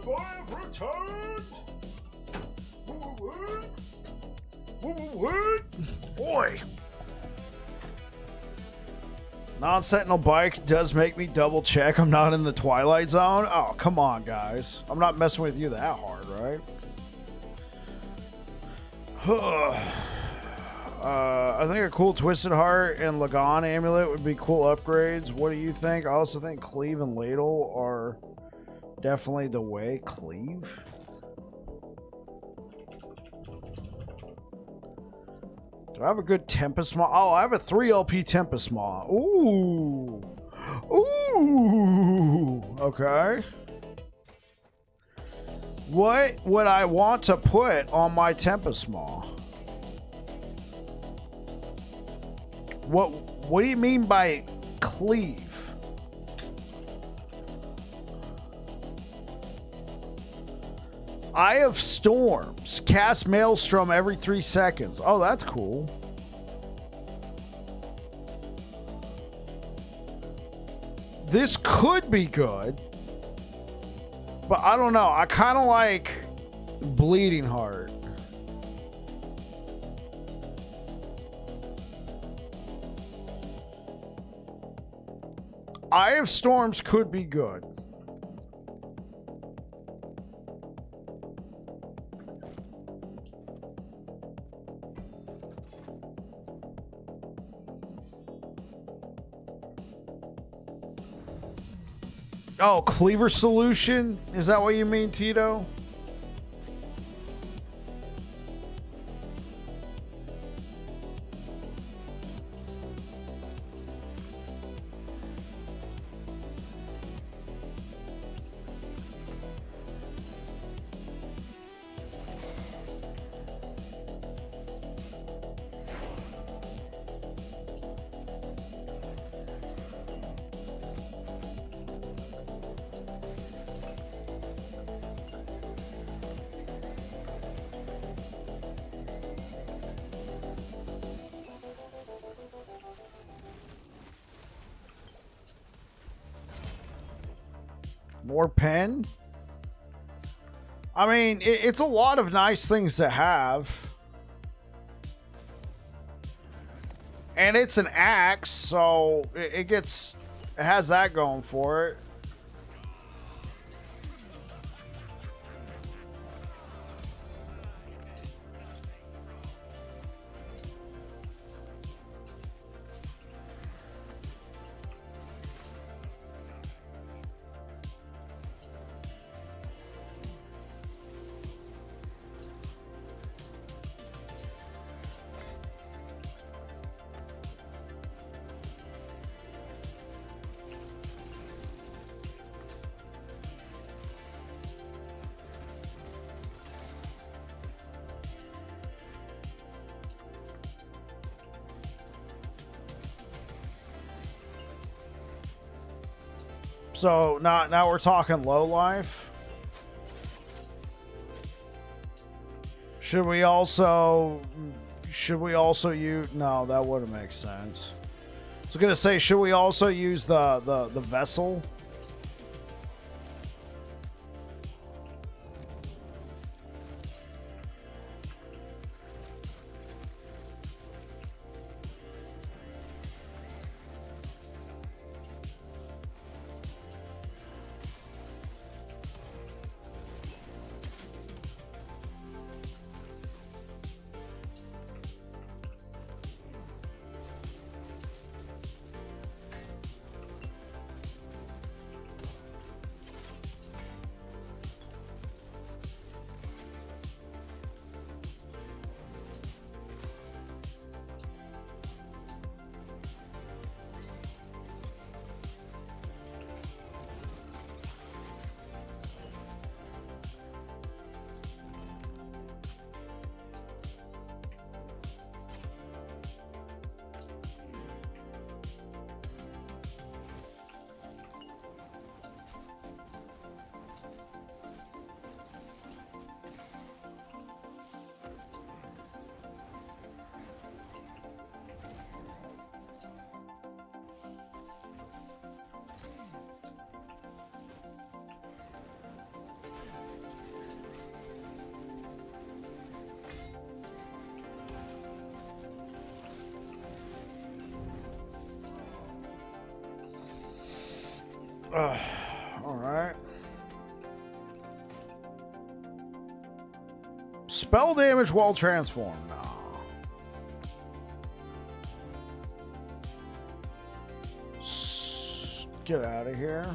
I have returned! What? Boy! Non-sentinel bike does make me double check I'm not in the Twilight Zone. Oh, come on, guys. I'm not messing with you that hard, right? I think a cool Twisted Heart and Lagan Amulet would be cool upgrades. What do you think? I also think Cleave and Ladle are definitely the way. Cleave? Do I have a good Tempest Maw? Oh, I have a 3 LP Tempest Maw. Ooh. Ooh. Okay. What would I want to put on my Tempest Maw? What do you mean by cleave? Eye of Storms. Cast Maelstrom every 3 seconds. Oh, that's cool. This could be good. But I don't know. I kind of like Bleeding Heart. Eye of Storms could be good. Oh, Cleaver Solution? Is that what you mean, Tito? More pen? I mean, it's a lot of nice things to have. And it's an axe, so it has that going for it. So now we're talking low life. Should we also use? No, that wouldn't make sense. I was gonna say, should we also use the vessel? All right. Spell damage while transformed. No. Get out of here.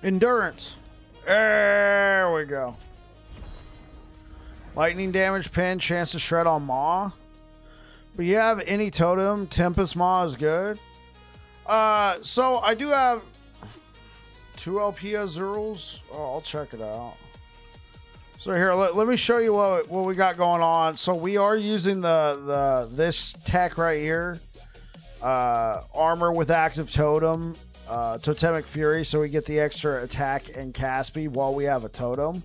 Endurance. There we go. Lightning damage, pin, chance to shred on Maw. But you have any totem, Tempest Maw is good. So I do have 2 LP Azuruls. Oh, I'll check it out. So here, let me show you what we got going on. So we are using this tech right here. Armor with active totem. Totemic Fury, so we get the extra attack and cast speed while we have a totem.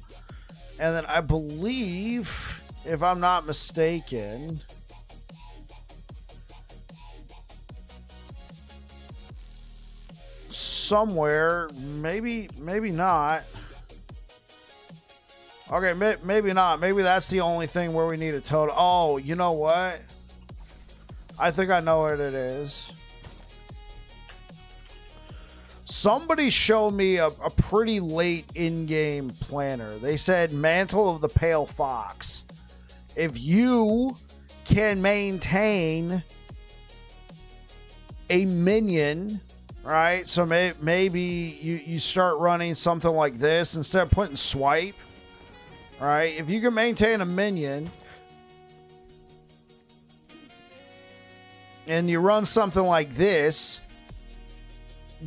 And then I believe, if I'm not mistaken, somewhere, maybe not. Okay, maybe not. Maybe that's the only thing where we need a totem. Oh, you know what? I think I know what it is. Somebody showed me a pretty late in-game planner. They said Mantle of the Pale Fox. If you can maintain a minion, right? So maybe you start running something like this instead of putting swipe, right? If you can maintain a minion and you run something like this,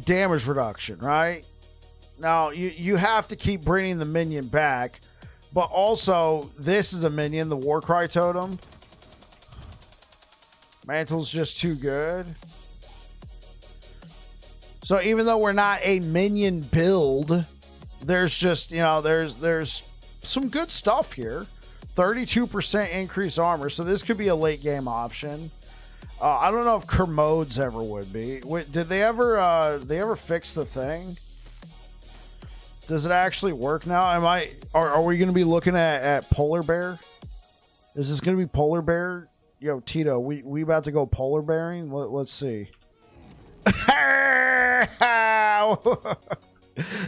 damage reduction, right? Now you have to keep bringing the minion back, but also this is a minion, the Warcry totem. Mantle's just too good. So even though we're not a minion build, there's just, you know, there's some good stuff here. 32% increased armor, so this could be a late game option. I don't know if Kermodes ever would be. Wait, did they ever fix the thing? Does it actually work now? Are we going to be looking at Polar Bear? Is this going to be Polar Bear? Yo, Tito, we about to go polar bearing? Let's see.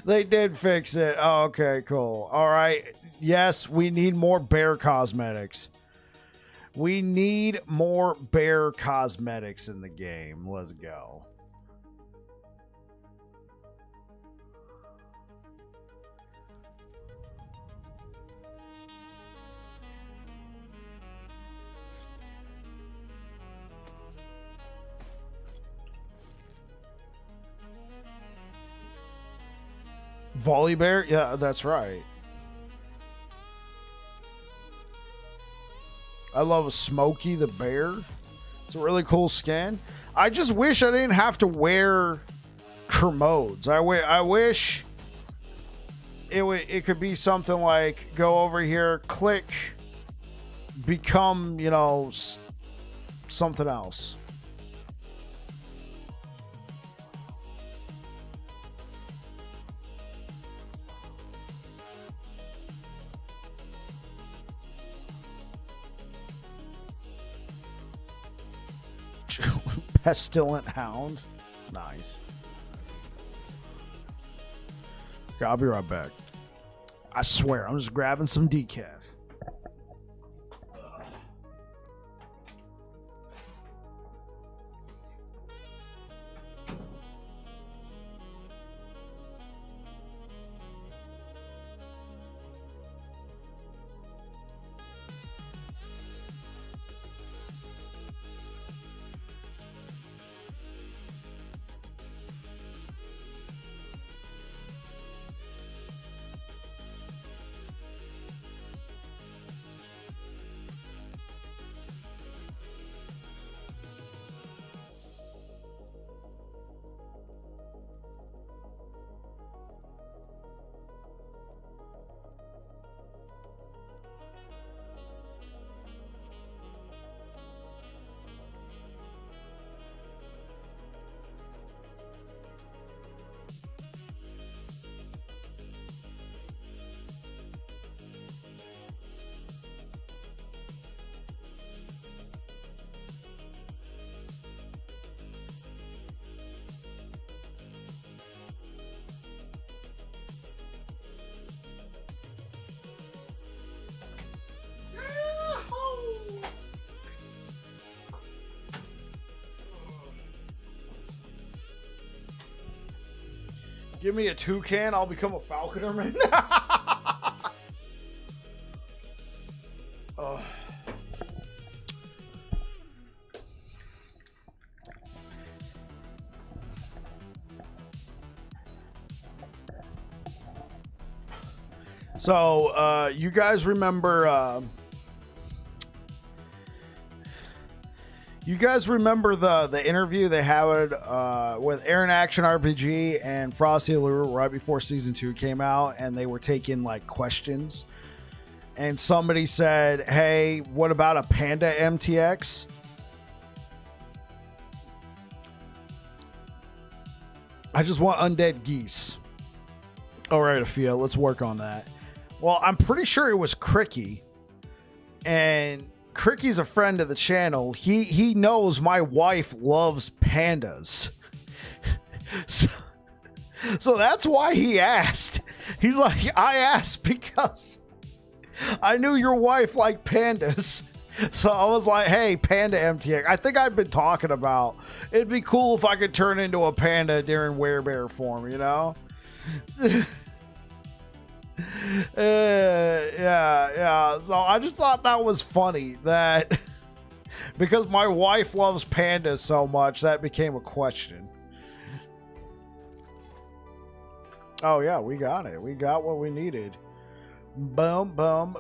They did fix it. Oh, okay, cool. All right. Yes, we need more bear cosmetics. We need more bear cosmetics in the game. Let's go. Volley Bear? Yeah, that's right. I love Smokey the Bear. It's a really cool skin. I just wish I didn't have to wear Kermodes. I wish it could be something like go over here, click, become, you know, something else. Pestilent Hound. Nice. Okay, I'll be right back. I swear, I'm just grabbing some decaf. Give me a toucan, I'll become a falconerman. So, you guys remember... You guys remember the interview they had with Aaron Action RPG and Frosty Allure right before season 2 came out, and they were taking like questions, and somebody said, "Hey, what about a Panda MTX?" I just want undead geese. All right, Afia, let's work on that. Well, I'm pretty sure it was Cricky, and Cricky's a friend of the channel. He knows my wife loves pandas. So that's why he asked. He's like, I asked because I knew your wife liked pandas. So I was like, hey, Panda MTX. I think I've been talking about it'd be cool if I could turn into a panda during Werebear form, you know? Yeah. So I just thought that was funny that because my wife loves pandas so much, that became a question. Oh yeah, we got it. We got what we needed. Boom, boom,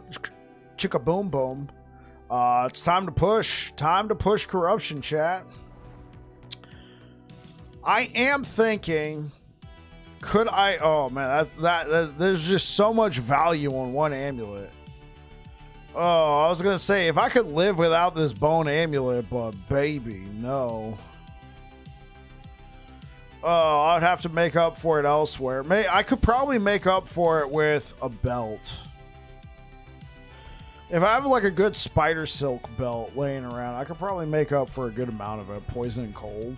chicka boom, boom. It's time to push. Time to push corruption, chat. I am thinking. Could I? Oh man, there's just so much value on one amulet. Oh, I was gonna say if I could live without this bone amulet, but baby, no. Oh, I'd have to make up for it elsewhere. I could probably make up for it with a belt. If I have like a good spider silk belt laying around, I could probably make up for a good amount of it. Poison and cold.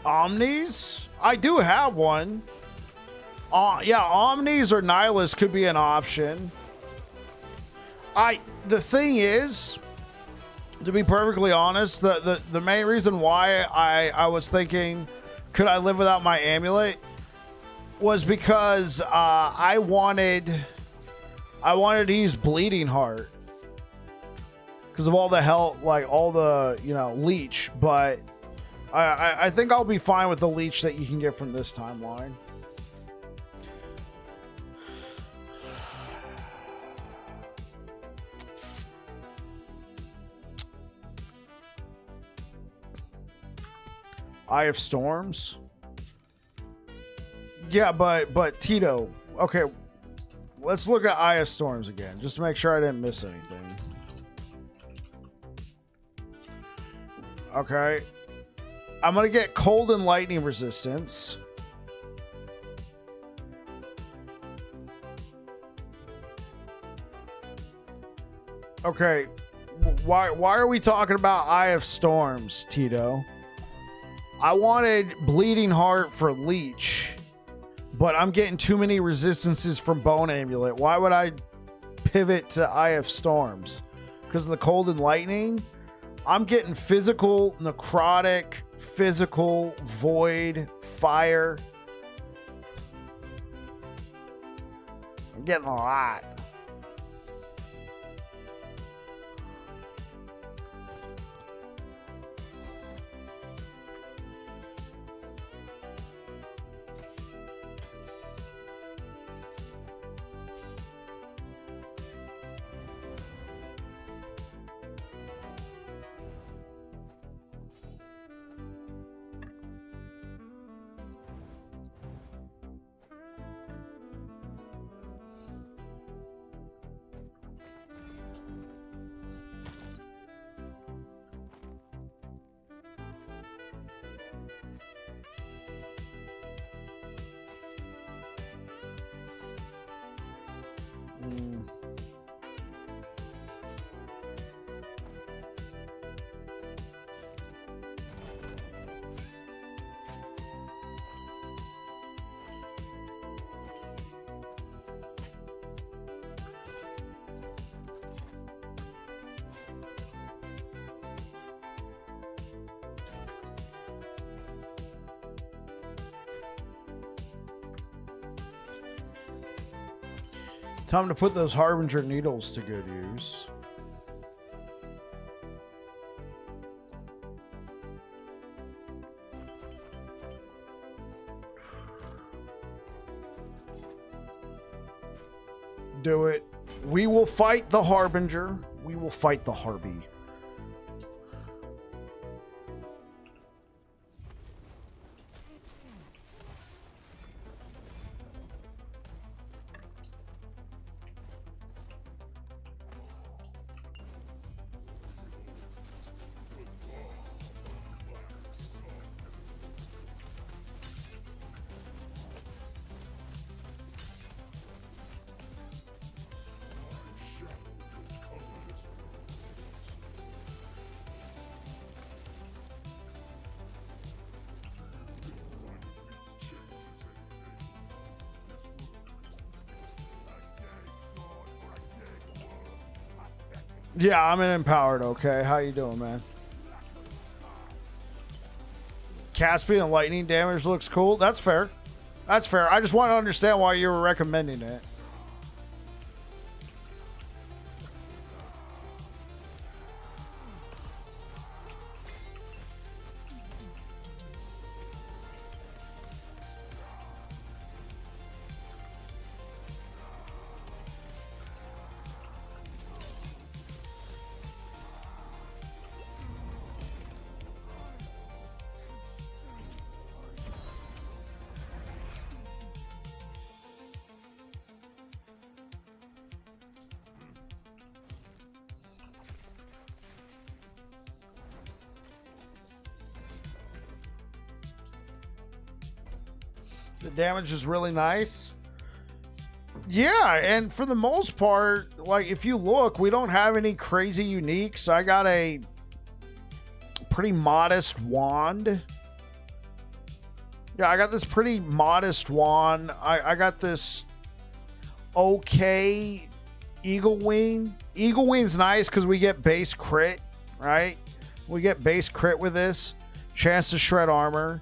Omnis? I do have one. Yeah, Omnis or Nihilus could be an option. The thing is, to be perfectly honest, the main reason why I was thinking, could I live without my amulet, was because I wanted to use Bleeding Heart because of all the health, like all the leech, but I think I'll be fine with the leech that you can get from this timeline. Eye of Storms. Yeah, but Tito. Okay, let's look at Eye of Storms again, just to make sure I didn't miss anything. Okay. I'm going to get cold and lightning resistance. Okay. Why are we talking about Eye of Storms, Tito? I wanted Bleeding Heart for Leech, but I'm getting too many resistances from Bone Amulet. Why would I pivot to Eye of Storms? Because of the cold and lightning? I'm getting physical, necrotic, physical, void, fire. I'm getting a lot. Time to put those Harbinger needles to good use. Do it. We will fight the Harbinger. We will fight the Harby. Yeah, I'm an empowered, okay? How you doing, man? Caspian and lightning damage looks cool. That's fair. That's fair. I just want to understand why you were recommending it. The damage is really nice. Yeah, and for the most part, like, if you look, we don't have any crazy uniques. I got a pretty modest wand. Yeah, I got this pretty modest wand. I got this okay Eagle Wing. Eagle Wing's nice because we get base crit, right? We get base crit with this. Chance to shred armor.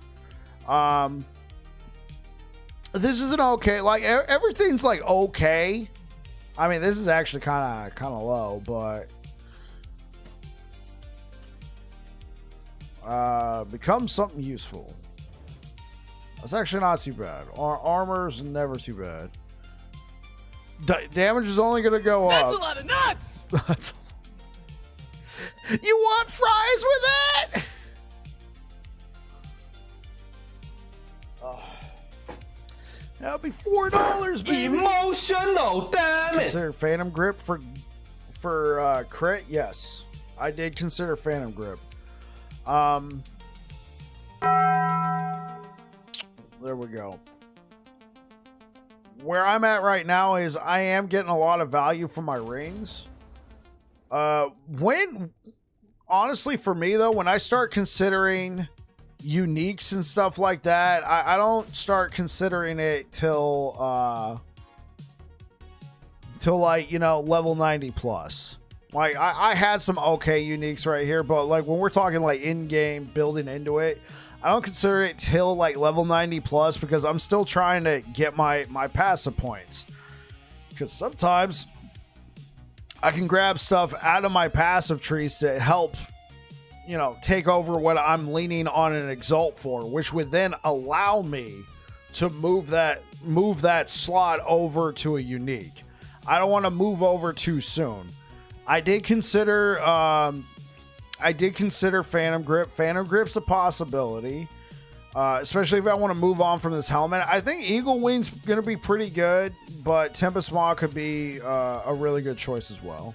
This is an okay, like, everything's like okay. I mean, this is actually kind of low, but Become something useful. That's actually not too bad. Armor's never too bad. Damage is only going to go up. That's a lot of nuts! You want fries with it? That'll be $4, baby. Emotional damage! Consider Phantom Grip for crit? Yes. I did consider Phantom Grip. There we go. Where I'm at right now is I am getting a lot of value from my rings. Honestly, for me though, when I start considering uniques and stuff like that, I don't start considering it till like, you know, level 90 plus. Like I had some okay uniques right here, but like when we're talking like in-game building into it, I don't consider it till like level 90 plus because I'm still trying to get my passive points. Because sometimes I can grab stuff out of my passive trees to help, you know, take over what I'm leaning on an exalt for, which would then allow me to move that slot over to a unique. I don't want to move over too soon. I did consider Phantom Grip. Phantom Grip's a possibility, especially if I want to move on from this helmet. I think Eagle Wing's going to be pretty good, but Tempest Maw could be a really good choice as well.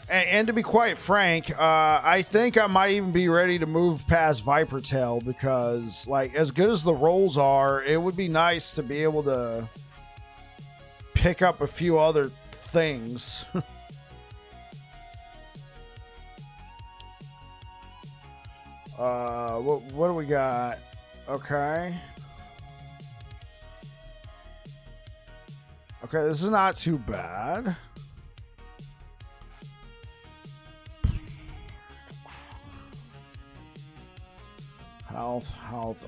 And to be quite frank, I think I might even be ready to move past Viper Tail because, like, as good as the rolls are, it would be nice to be able to pick up a few other things. What do we got? Okay. Okay, this is not too bad. Health.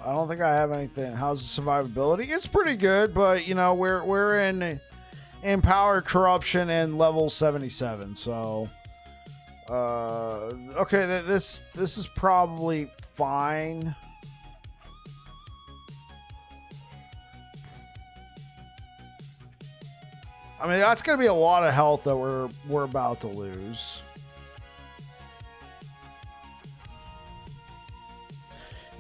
I don't think I have anything. How's the survivability? It's pretty good, but you know, we're in power, corruption, and level 77, so okay, this is probably fine. I mean, that's gonna be a lot of health that we're about to lose.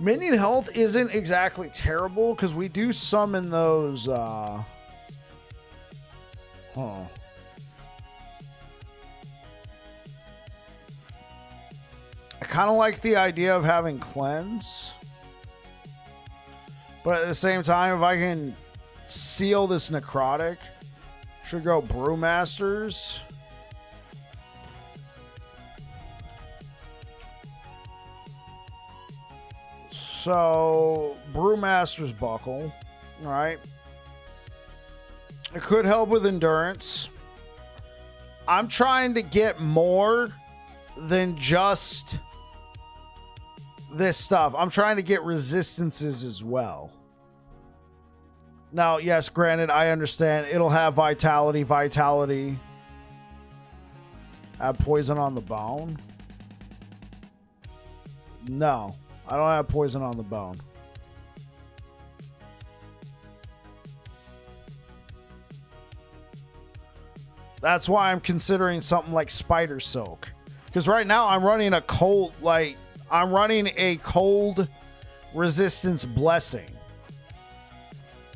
Minion health isn't exactly terrible because we do summon those I kind of like the idea of having cleanse, but at the same time, if I can seal this necrotic, should go Brewmasters. So Brewmaster's Buckle, all right. It could help with endurance. I'm trying to get more than just this stuff. I'm trying to get resistances as well. Now, yes, granted, I understand it'll have vitality. Have poison on the bone? No, I don't have poison on the bone. That's why I'm considering something like Spider Silk. Because right now I'm running a cold, resistance blessing.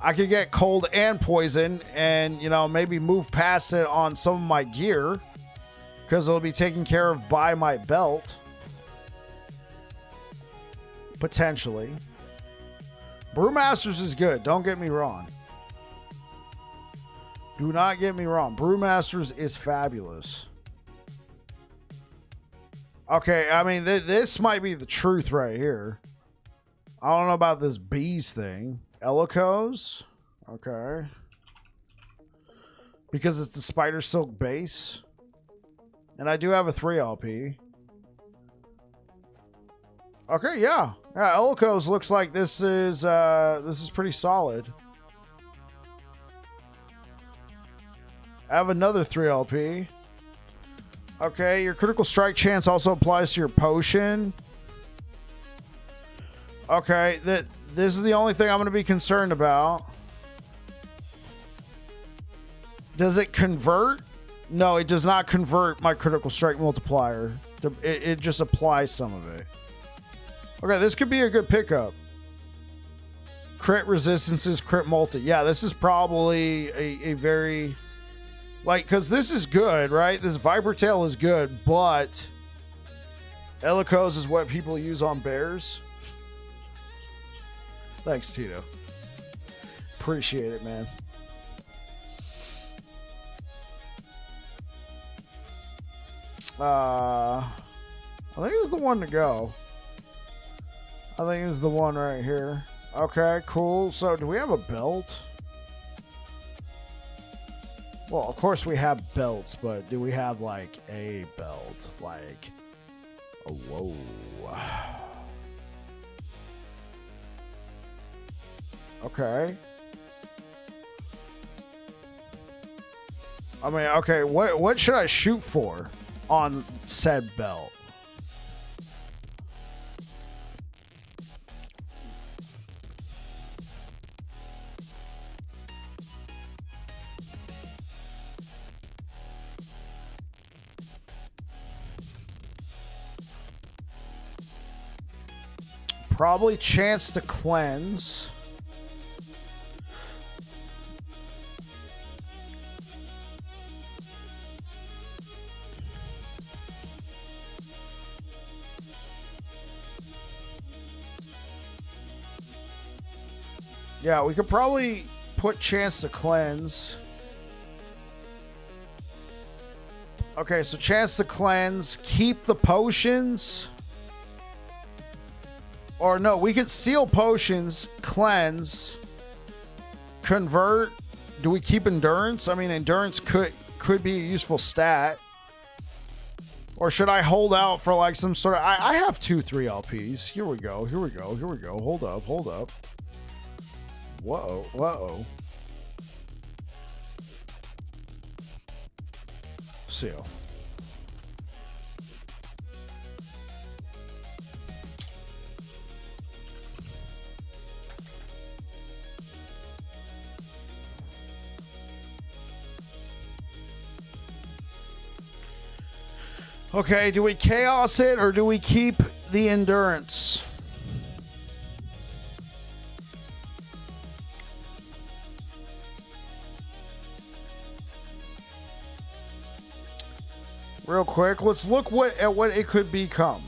I could get cold and poison and, you know, maybe move past it on some of my gear because it'll be taken care of by my belt. Potentially. Brewmasters is good. Don't get me wrong. Do not get me wrong. Brewmasters is fabulous. Okay, I mean, this might be the truth right here. I don't know about this bees thing. Elikos? Okay. Because it's the Spider Silk base. And I do have a 3 LP. Okay, yeah. Yeah, Elikos looks like this is pretty solid. I have another 3 LP. Okay, your critical strike chance also applies to your potion. Okay, this is the only thing I'm going to be concerned about. Does it convert? No, it does not convert my critical strike multiplier. It just applies some of it. Okay, this could be a good pickup. Crit resistances, crit multi. Yeah, this is probably a very... Like, because this is good, right? This Viper Tail is good, but... Elikos is what people use on bears. Thanks, Tito. Appreciate it, man. I think it's the one to go. I think it's the one right here. Okay, cool. So, do we have a belt? Well, of course we have belts, but do we have, like, a belt? Like, oh, whoa. Okay. I mean, okay, what should I shoot for on said belt? Probably chance to cleanse. Yeah, we could probably put chance to cleanse. Okay, so chance to cleanse. Keep the potions. Or no, we could seal potions, cleanse, convert. Do we keep endurance? I mean, endurance could be a useful stat. Or should I hold out for like some sort of... I have 2-3 LPs. Here we go. Here we go. Here we go. Hold up. Hold up. Whoa. Whoa. Seal. Okay, do we chaos it or do we keep the endurance? Real quick, let's look at what it could become.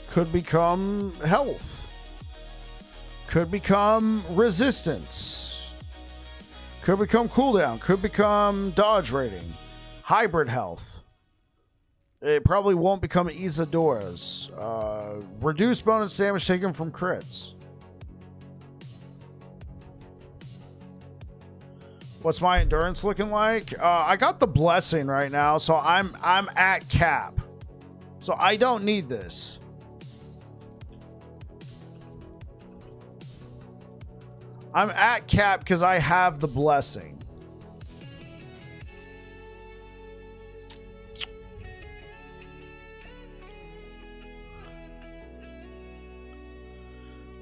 Could become health. Could become resistance. Could become cooldown. Could become dodge rating. Hybrid health. It probably won't become Isadora's. Reduced bonus damage taken from crits. What's my endurance looking like? I got the blessing right now, so I'm at cap. So I don't need this. I'm at cap because I have the blessing.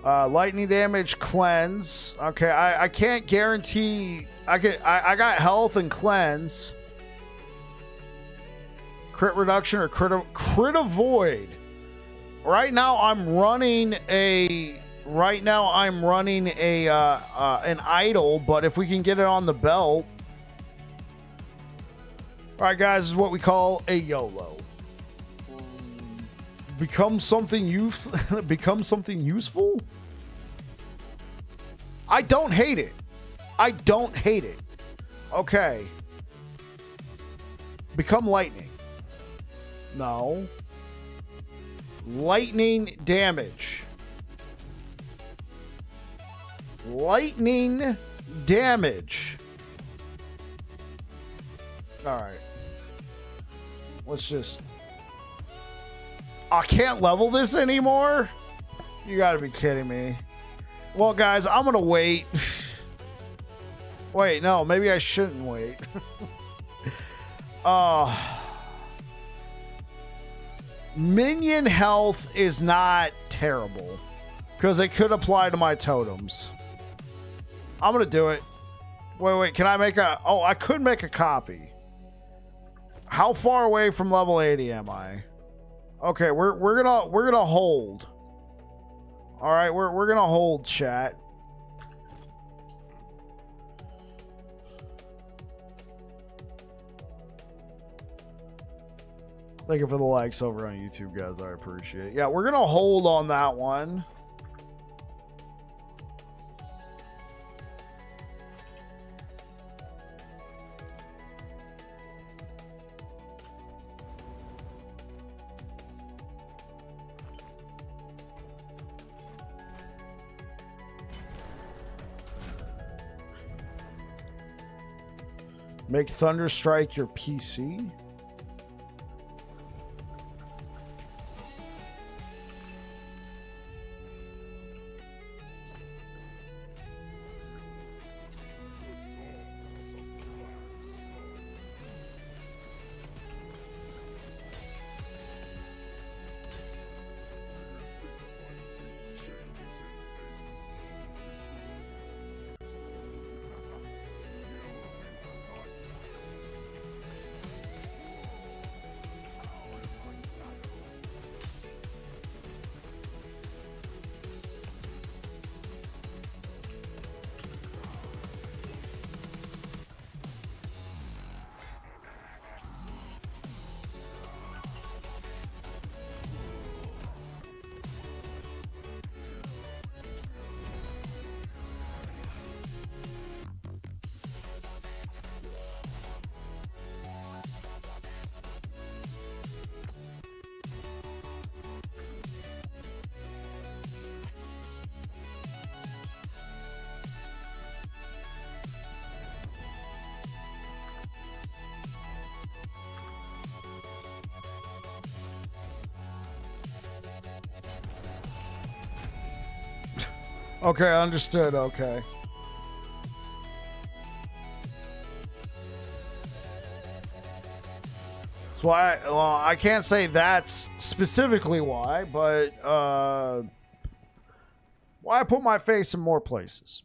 Lightning damage, cleanse. Okay, I can't guarantee. I got health and cleanse. Crit reduction or crit avoid. Right now I'm running a. Right now I'm running a an idol, but if we can get it on the belt. All right, guys, this is what we call a YOLO. Become something become something useful. I don't hate it. I don't hate it. Okay. Become lightning. No. Lightning damage. Lightning damage. All right. Let's just... I can't level this anymore? You gotta be kidding me. Well, guys, I'm gonna wait. Wait, no, maybe I shouldn't wait. Minion health is not terrible because it could apply to my totems. I'm going to do it. Wait, can I make a... Oh, I could make a copy. How far away from level 80 am I? Okay, we're gonna hold. All right, we're gonna hold, chat. Thank you for the likes over on YouTube, guys. I appreciate it. Yeah, we're gonna hold on that one. Make Thunderstrike your PC. Okay, understood. Okay. So I can't say that's specifically why, but why I put my face in more places.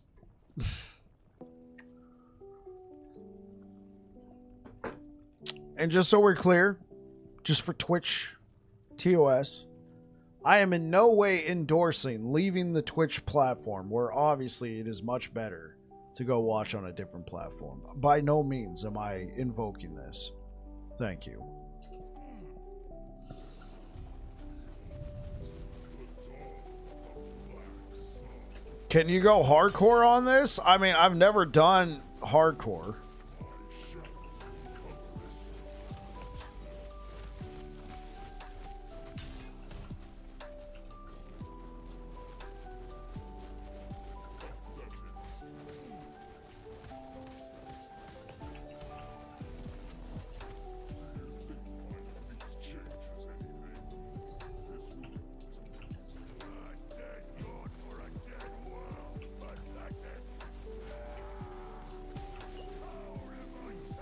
And just so we're clear, just for Twitch TOS, I am in no way endorsing leaving the Twitch platform, where obviously it is much better to go watch on a different platform. By no means am I invoking this. Thank you. Can you go hardcore on this? I mean, I've never done hardcore.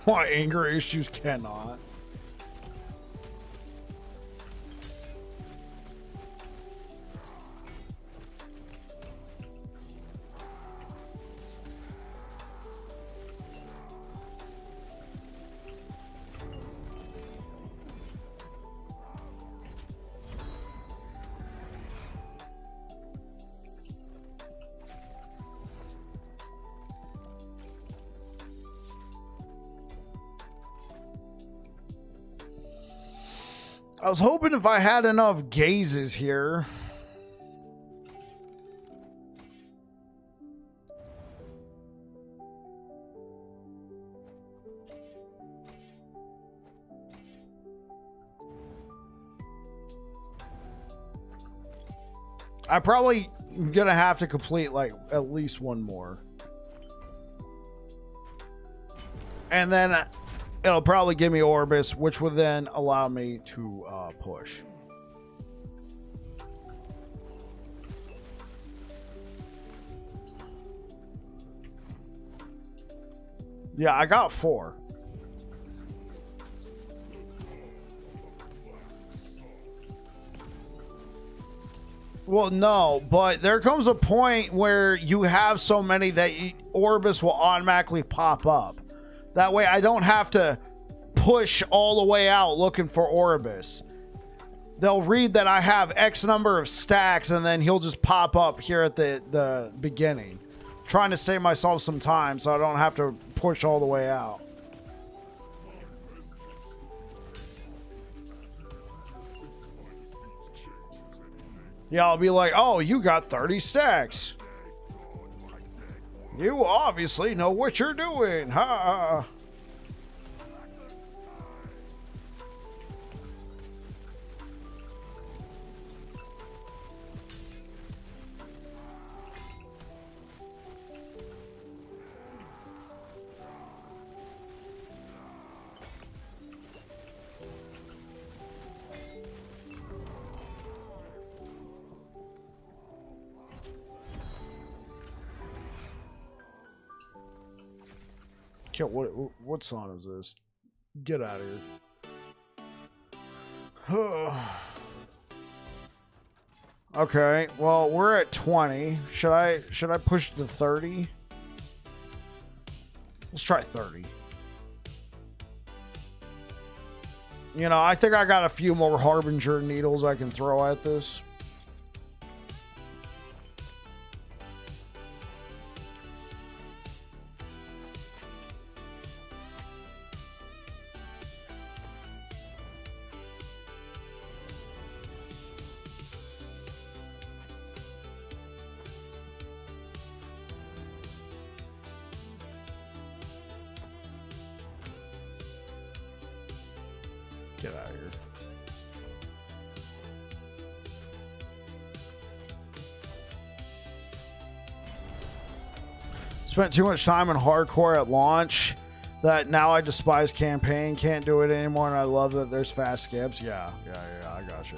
My anger issues cannot. I was hoping if I had enough gazes here. I probably gonna have to complete like at least one more. And then it'll probably give me Orbis, which would then allow me to push. Yeah, I got 4. Well, no, but there comes a point where you have so many that Orbis will automatically pop up. That way I don't have to push all the way out looking for Orbis. They'll read that I have X number of stacks, and then he'll just pop up here at the beginning. Trying to save myself some time so I don't have to push all the way out. Yeah, I'll be like, oh, you got 30 stacks. You obviously know what you're doing. Ha! What song is this? Get out of here. Okay, well, we're at 20. Should I push to 30? Let's try 30. You know, I think I got a few more Harbinger needles I can throw at this. Get out of here. Spent too much time in hardcore at launch that now I despise campaign. Can't do it anymore, and I love that there's fast skips. Yeah, I got you.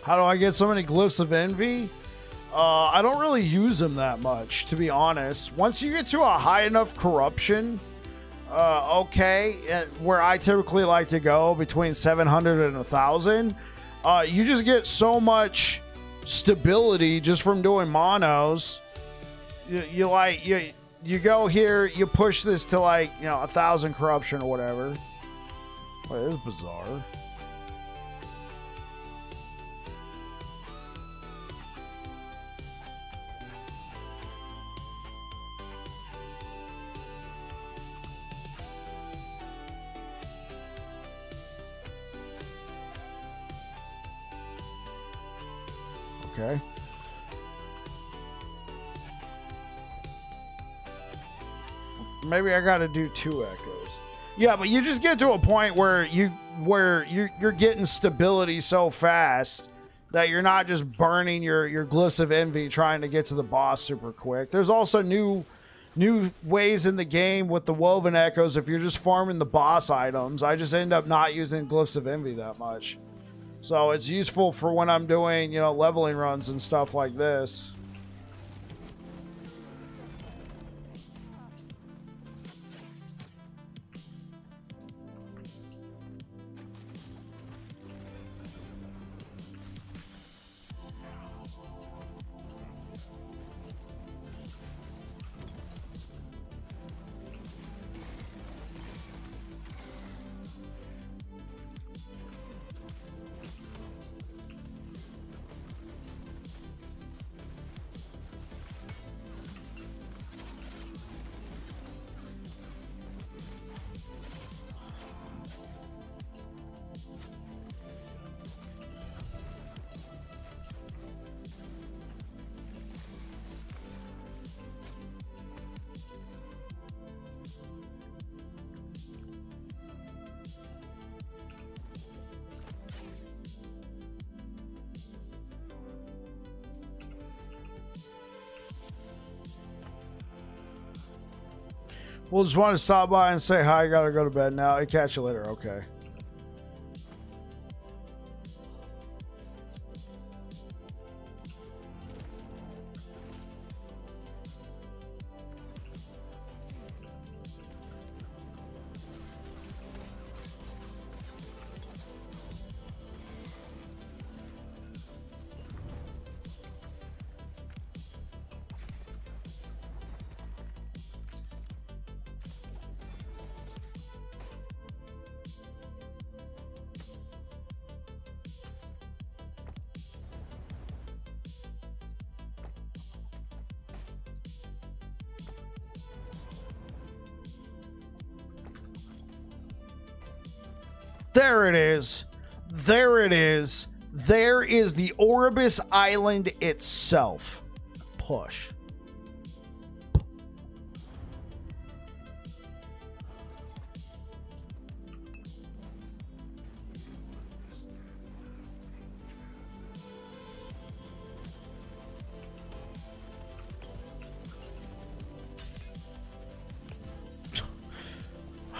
How do I get so many glyphs of envy? I don't really use them that much, to be honest. Once you get to a high enough corruption, okay, where I typically like to go between 700 and 1,000, you just get so much stability just from doing monos. You go here, you push this to 1,000 corruption or whatever. Wait, this is bizarre. Okay. Maybe I gotta do 2 echoes. Yeah, but you just get to a point where you're getting stability so fast that you're not just burning your glyphs of envy trying to get to the boss super quick. There's also new ways in the game with the woven echoes. If you're just farming the boss items, I just end up not using glyphs of envy that much. So it's useful for when I'm doing, leveling runs and stuff like this. We'll just want to stop by and say hi. I gotta go to bed now. I'll catch you later. Okay. There it is. There it is. There is the Werebear Island itself. Push.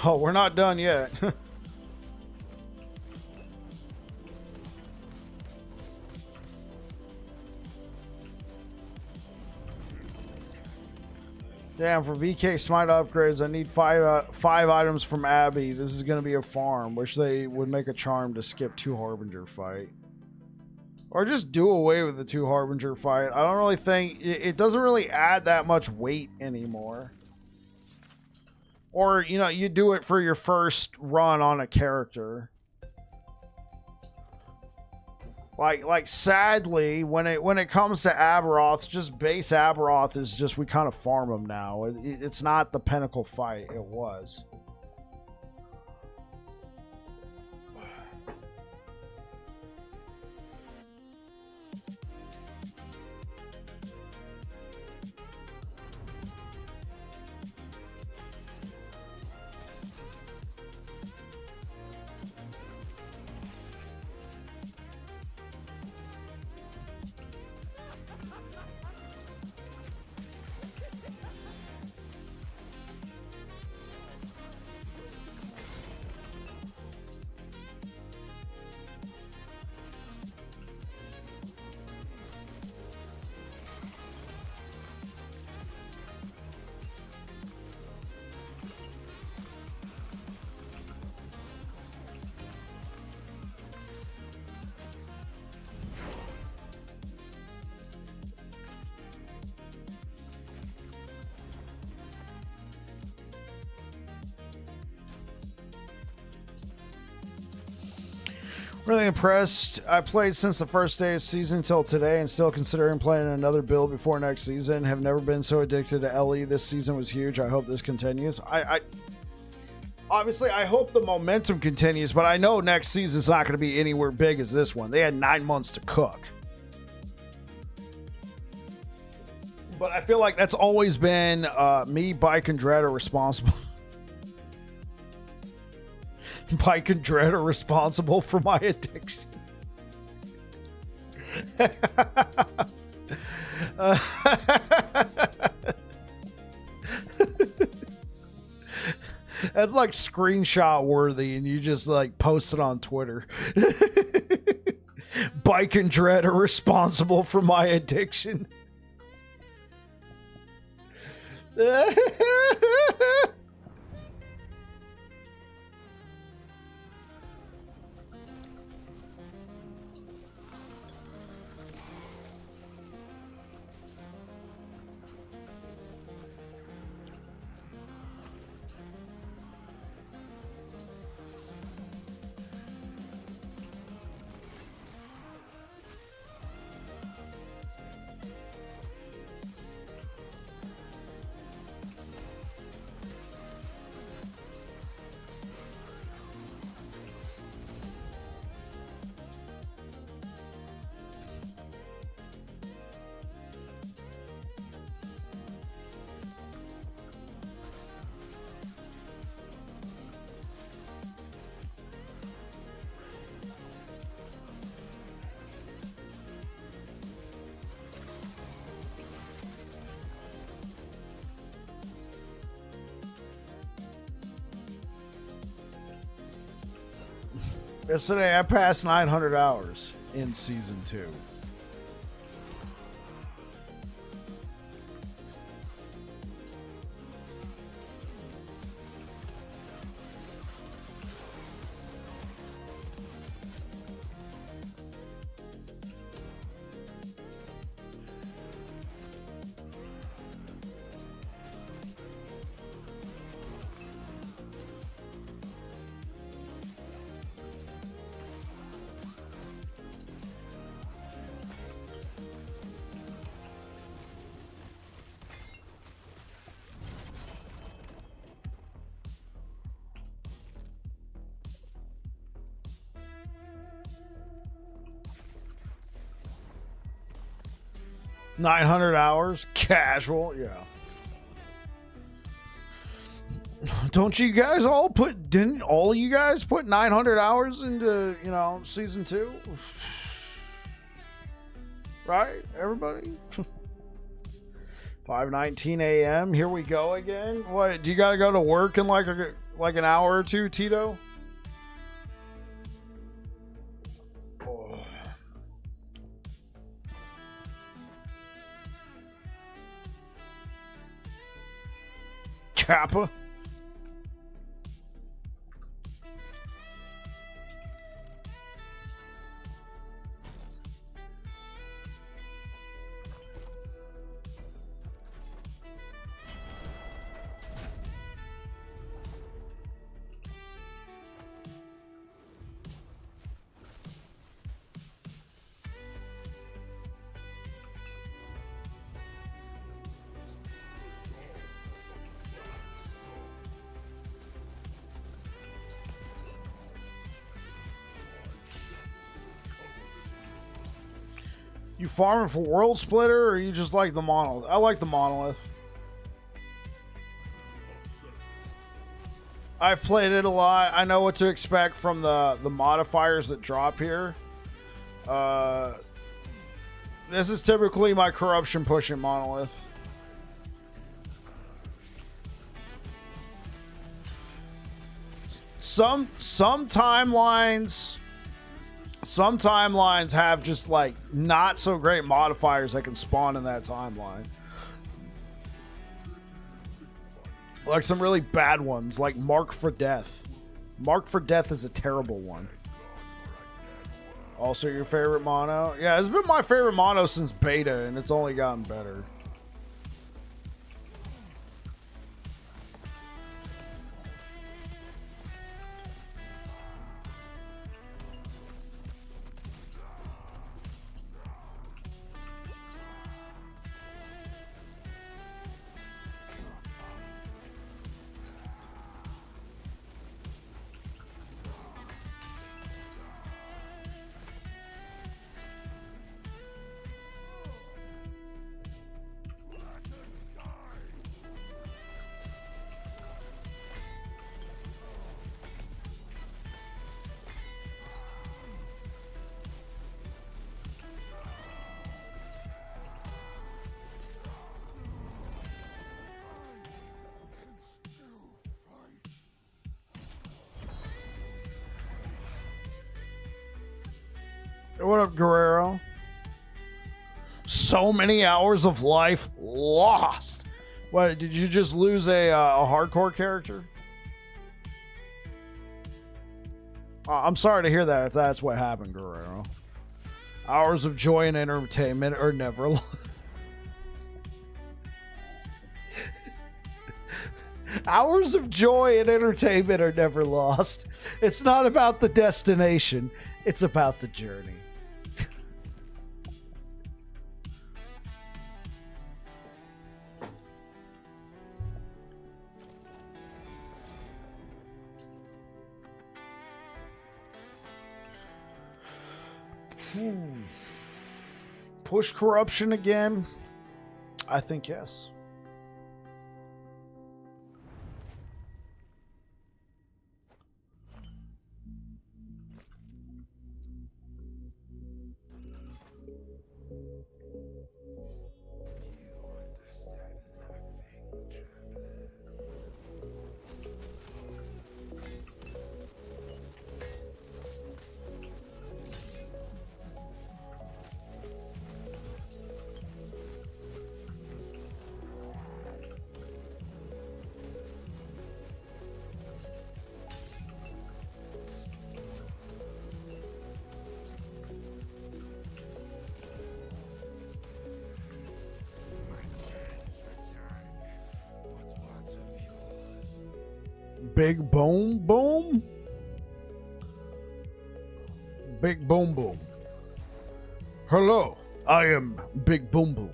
Oh, we're not done yet. Damn, for VK Smite upgrades, I need five items from Abby. This is going to be a farm. Wish they would make a charm to skip 2 Harbinger fight. Or just do away with the 2 Harbinger fight. I don't really think... It doesn't really add that much weight anymore. Or, you know, you do it for your first run on a character. Like sadly, when it comes to Aberoth, just base Aberoth is just, we kind of farm them now. It's not the pinnacle fight it was. Really impressed. I played since the first day of season until today and still considering playing another build before next season. Have never been so addicted to LE. This season was huge. I hope this continues. Obviously, I hope the momentum continues, but I know next season's not going to be anywhere big as this one. They had 9 months to cook. But I feel like that's always been me, Bike, and Dread are responsible. Bike and Dread are responsible for my addiction. That's like screenshot worthy, and you just like post it on Twitter. Bike and Dread are responsible for my addiction. Yesterday I passed 900 hours in season 2. $900 casual, yeah. Don't you guys all put? Didn't all you guys put 900 hours into season 2? Right, everybody. 5:19 a.m. Here we go again. What? Do you got to go to work in like an hour or two, Tito? Kappa. You farming for World Splitter, or you just like the monolith? I like the monolith. I've played it a lot. I know what to expect from the modifiers that drop here. This is typically my corruption pushing monolith. Some timelines have just like not so great modifiers that can spawn in that timeline. Like some really bad ones, like Mark for Death. Mark for Death is a terrible one. Also your favorite mono? Yeah, it's been my favorite mono since beta, and it's only gotten better. What up, Guerrero? So many hours of life lost. What, did you just lose a hardcore character? I'm sorry to hear that if that's what happened, Guerrero. Hours of joy and entertainment are never lost. Hours of joy and entertainment are never lost. It's not about the destination. It's about the journey. Push corruption again? I think yes. Big boom boom? Big boom boom. Hello, I am Big Boom Boom.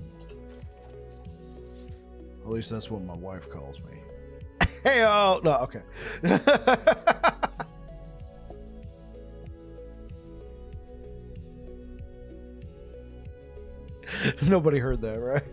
At least that's what my wife calls me. Hey, oh, no, okay. Nobody heard that, right?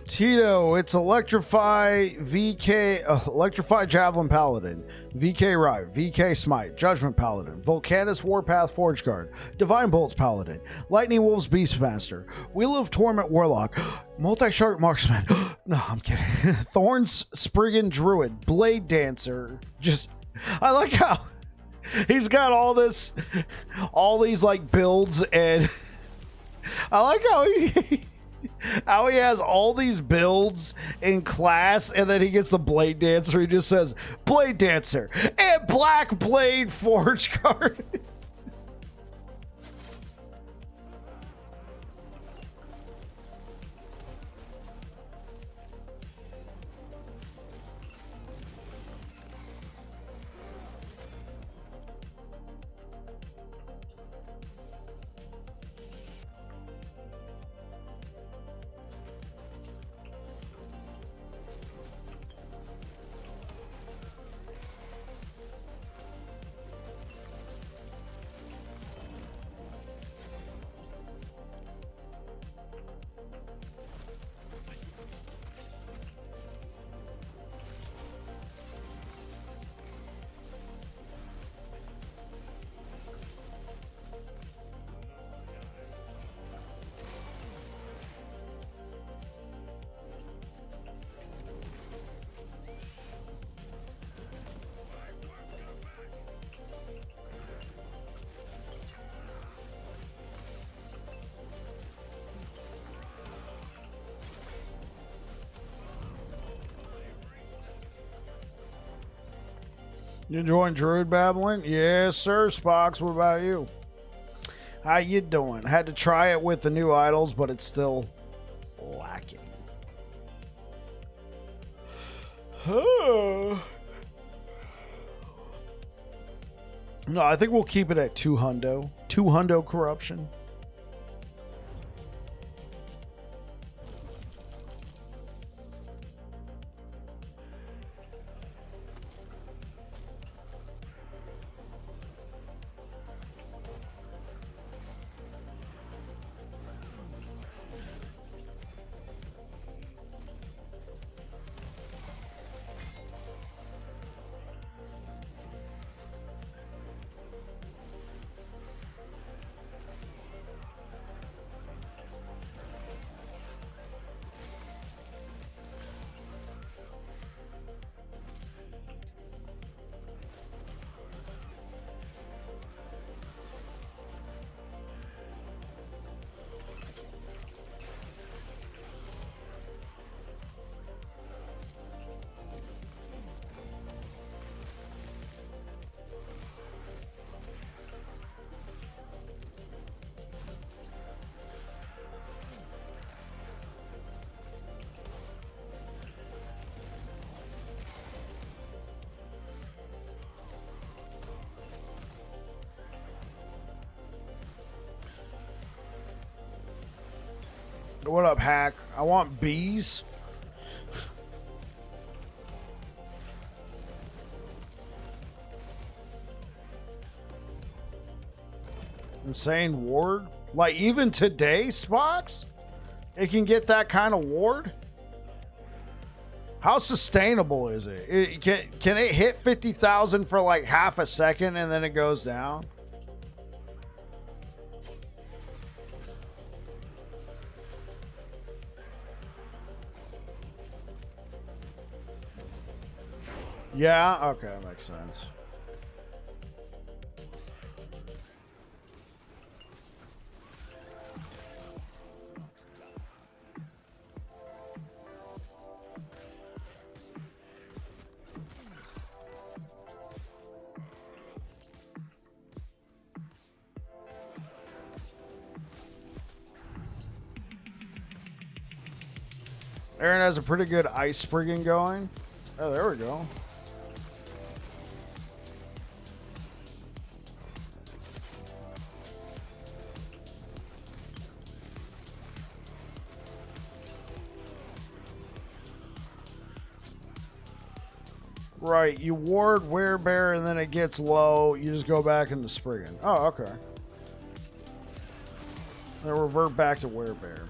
Tito, it's Electrify VK, Electrify Javelin Paladin, VK Rive, VK Smite, Judgment Paladin, Volcanus Warpath Forge Guard, Divine Bolts Paladin, Lightning Wolves Beastmaster, Wheel of Torment Warlock, Multi-Shark Marksman, no, I'm kidding, Thorns Spriggan Druid, Blade Dancer, just, I like how he's got all these like builds, and I like how he has all these builds in class, and then he gets the Blade Dancer. He just says Blade Dancer and Black Blade Forge Card. You enjoying Druid babbling? Yes, sir. Spox, what about you? How you doing? Had to try it with the new idols, but it's still lacking. No, I think we'll keep it at 2 hundo. 2 hundo corruption. What up, Hack? I want bees. Insane ward? Like, even today, Spox? It can get that kind of ward? How sustainable is it? Can it hit 50,000 for like half a second and then it goes down? Yeah, okay, that makes sense. Aaron has a pretty good ice sprigging going. Oh, there we go. Right, you ward Werebear and then it gets low. You just go back into sprigging. Oh, okay. Then revert back to Werebear.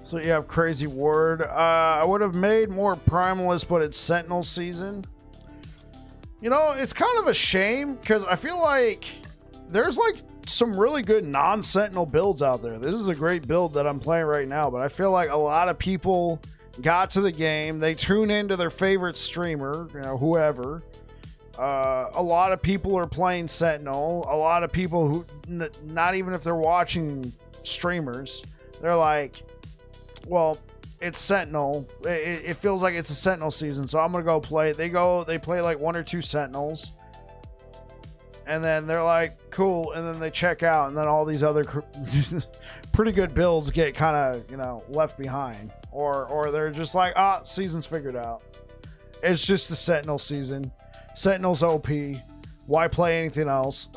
So you have Crazy Ward. I would have made more Primalist, but it's Sentinel season. You know, it's kind of a shame because I feel like there's like some really good non-Sentinel builds out there. This is a great build that I'm playing right now, but I feel like a lot of people got to the game. They tune into their favorite streamer, you know, whoever. A lot of people are playing Sentinel. A lot of people who, not even if they're watching streamers, they're like, well, it's Sentinel. It feels like it's a Sentinel season, so I'm gonna go play it. They play like 1 or 2 Sentinels, and then they're like, cool, and then they check out, and then all these other pretty good builds get kind of, you know, left behind, or they're just like, season's figured out. It's just the Sentinel season. Sentinel's OP. Why play anything else?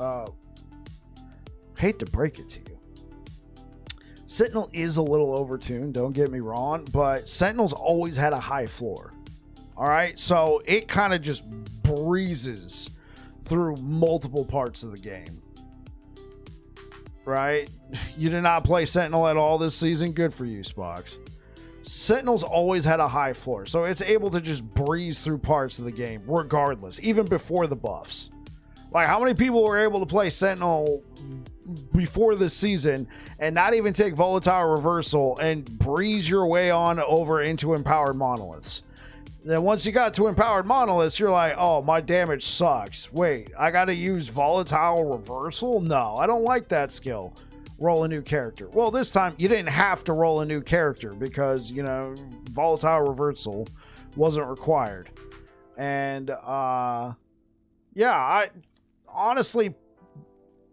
Hate to break it to you. Sentinel is a little overtuned, don't get me wrong, but Sentinel's always had a high floor. All right, so it kind of just breezes through multiple parts of the game. Right? You did not play Sentinel at all this season? Good for you, Spox. Sentinel's always had a high floor, so it's able to just breeze through parts of the game regardless, even before the buffs. Like, how many people were able to play Sentinel before this season and not even take volatile reversal and breeze your way on over into empowered monoliths? Then once you got to empowered monoliths, you're like, oh, my damage sucks. Wait, I got to use volatile reversal? No, I don't like that skill. Roll a new character. Well, this time you didn't have to roll a new character because, you know, volatile reversal wasn't required. And yeah, I honestly,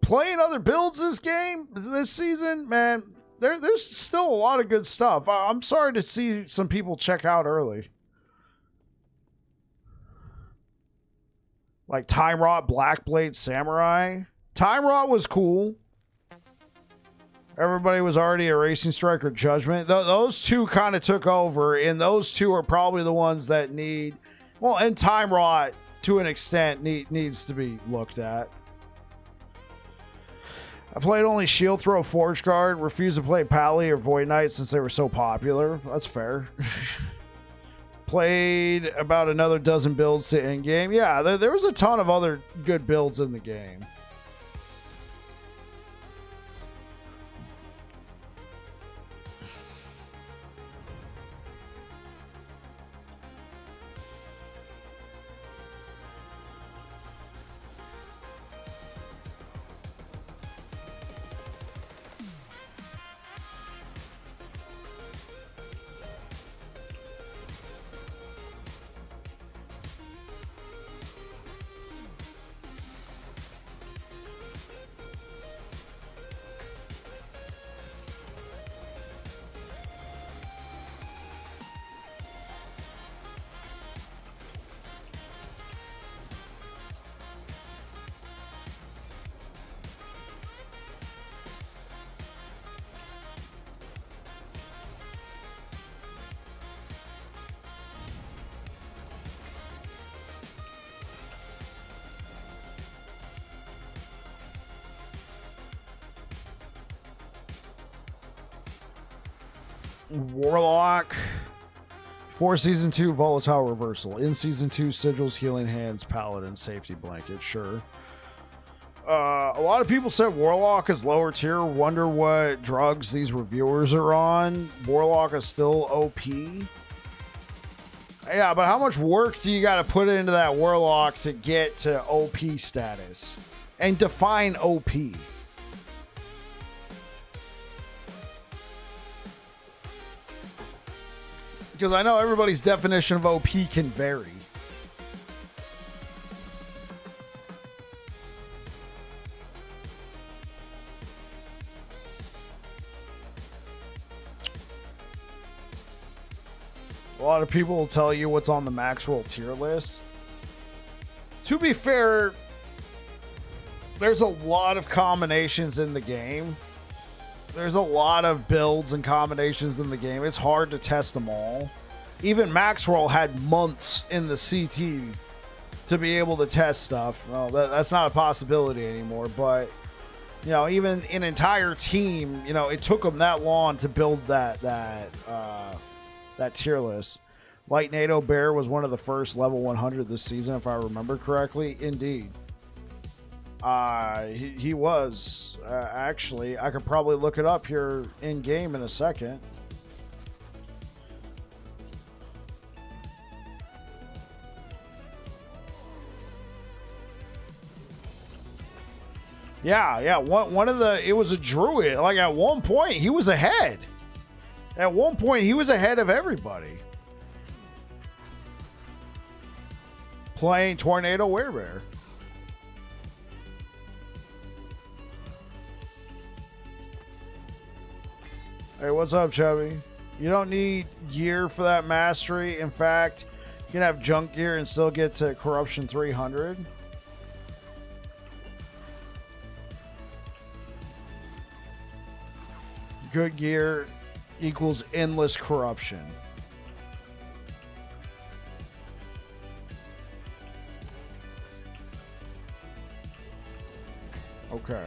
playing other builds this season, man, there's still a lot of good stuff. I'm sorry to see some people check out early. Like Time Rot, Blackblade, Samurai. Time Rot was cool. Everybody was already a Racing Strike or Judgment. Those two kind of took over, and those two are probably the ones that need... Well, and Time Rot, to an extent, needs to be looked at. I played only Shield Throw, Forge Guard, refused to play Pally or Void Knight since they were so popular. That's fair. Played about another dozen builds to in-game. Yeah, there was a ton of other good builds in the game. Warlock. For Season 2, Volatile Reversal. In Season 2, Sigils, Healing Hands, Paladin, Safety Blanket. Sure. A lot of people said Warlock is lower tier. Wonder what drugs these reviewers are on. Warlock is still OP. Yeah, but how much work do you got to put into that Warlock to get to OP status? And define OP. Because I know everybody's definition of OP can vary. A lot of people will tell you what's on the Maxwell tier list. To be fair, there's a lot of combinations in the game. There's a lot of builds and combinations in the game. It's hard to test them all. Even Maxwell had months in the CT to be able to test stuff. Well, that's not a possibility anymore. But, you know, even an entire team, you know, it took them that long to build that tier list. Light NATO Bear was one of the first level 100 this season, if I remember correctly. Indeed. He was. Actually, I could probably look it up here in game in a second. Yeah. One of the, it was a Druid. Like at one point, he was ahead. At one point, he was ahead of everybody. Playing Tornado Werebear. Hey, what's up, Chubby? You don't need gear for that mastery. In fact, you can have junk gear and still get to Corruption 300. Good gear equals endless corruption. Okay.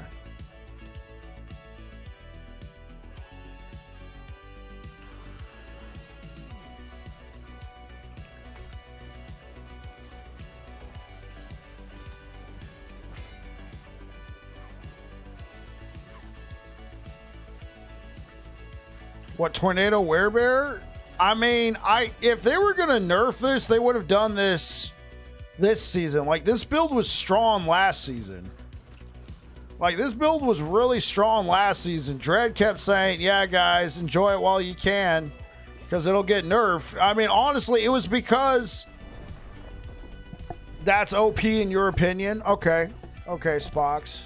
What, Tornado Werebear? I mean, if they were gonna nerf this, they would have done this season. Like, this build was strong last season. Like, this build was really strong last season. Dread kept saying, yeah, guys, enjoy it while you can, because it'll get nerfed. I mean, honestly, it was because that's OP in your opinion. Okay, Spox.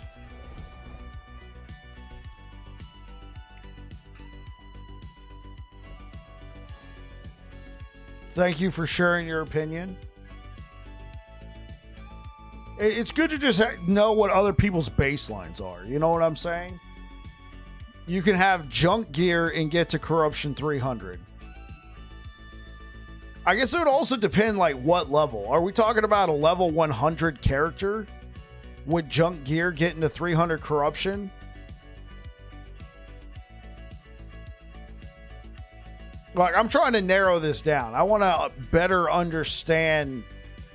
Thank you for sharing your opinion. It's good to just know what other people's baselines are. You know what I'm saying? You can have junk gear and get to Corruption 300. I guess it would also depend, like, what level. Are we talking about a level 100 character? Would junk gear get into 300 Corruption? Like, I'm trying to narrow this down. I want to better understand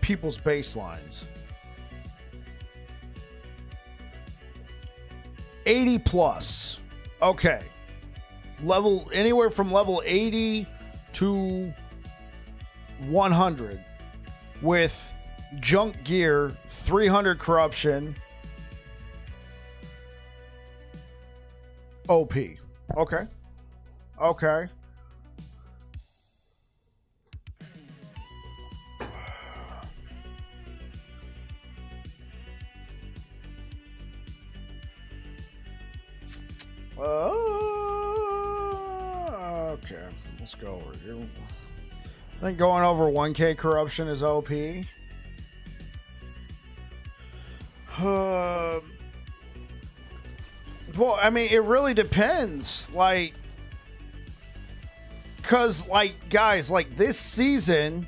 people's baselines. 80 plus. Okay. Level, anywhere from level 80 to 100 with junk gear, 300 corruption. OP. Okay. Okay, let's go over here. I think going over 1K corruption is OP. Well, I mean, it really depends. Like, because, like, guys, like, this season,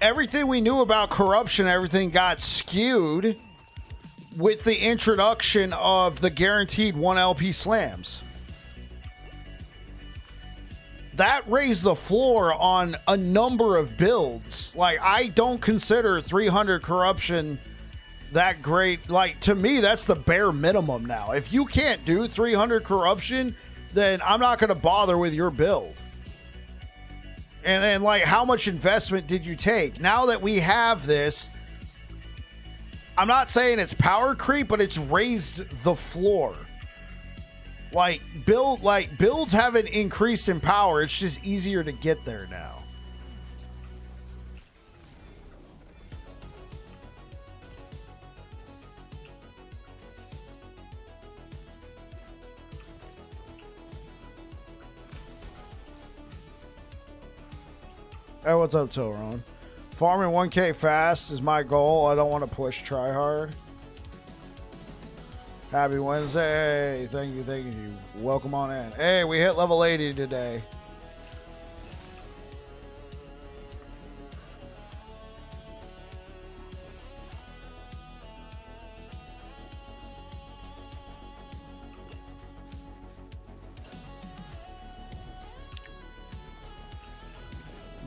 everything we knew about corruption, everything got skewed with the introduction of the guaranteed 1 LP slams. that raised the floor on a number of builds. Like, I don't consider 300 corruption that great. Like, to me, that's the bare minimum now. If you can't do 300 corruption, then I'm not going to bother with your build. And then, like, how much investment did you take? Now that we have this, I'm not saying it's power creep, but it's raised the floor. Like, builds haven't increased in power. It's just easier to get there now. Hey, what's up, Tilron? Farming 1K fast is my goal. I don't want to push try hard. Happy Wednesday. Thank you, thank you. Welcome on in. Hey, we hit level 80 today.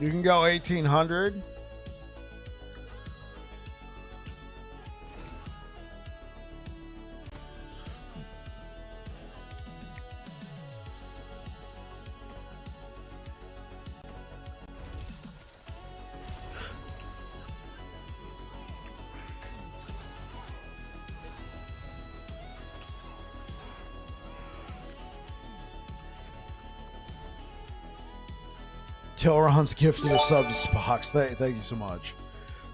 You can go 1800. Tilron's gifted a sub to Spox. Thank you so much.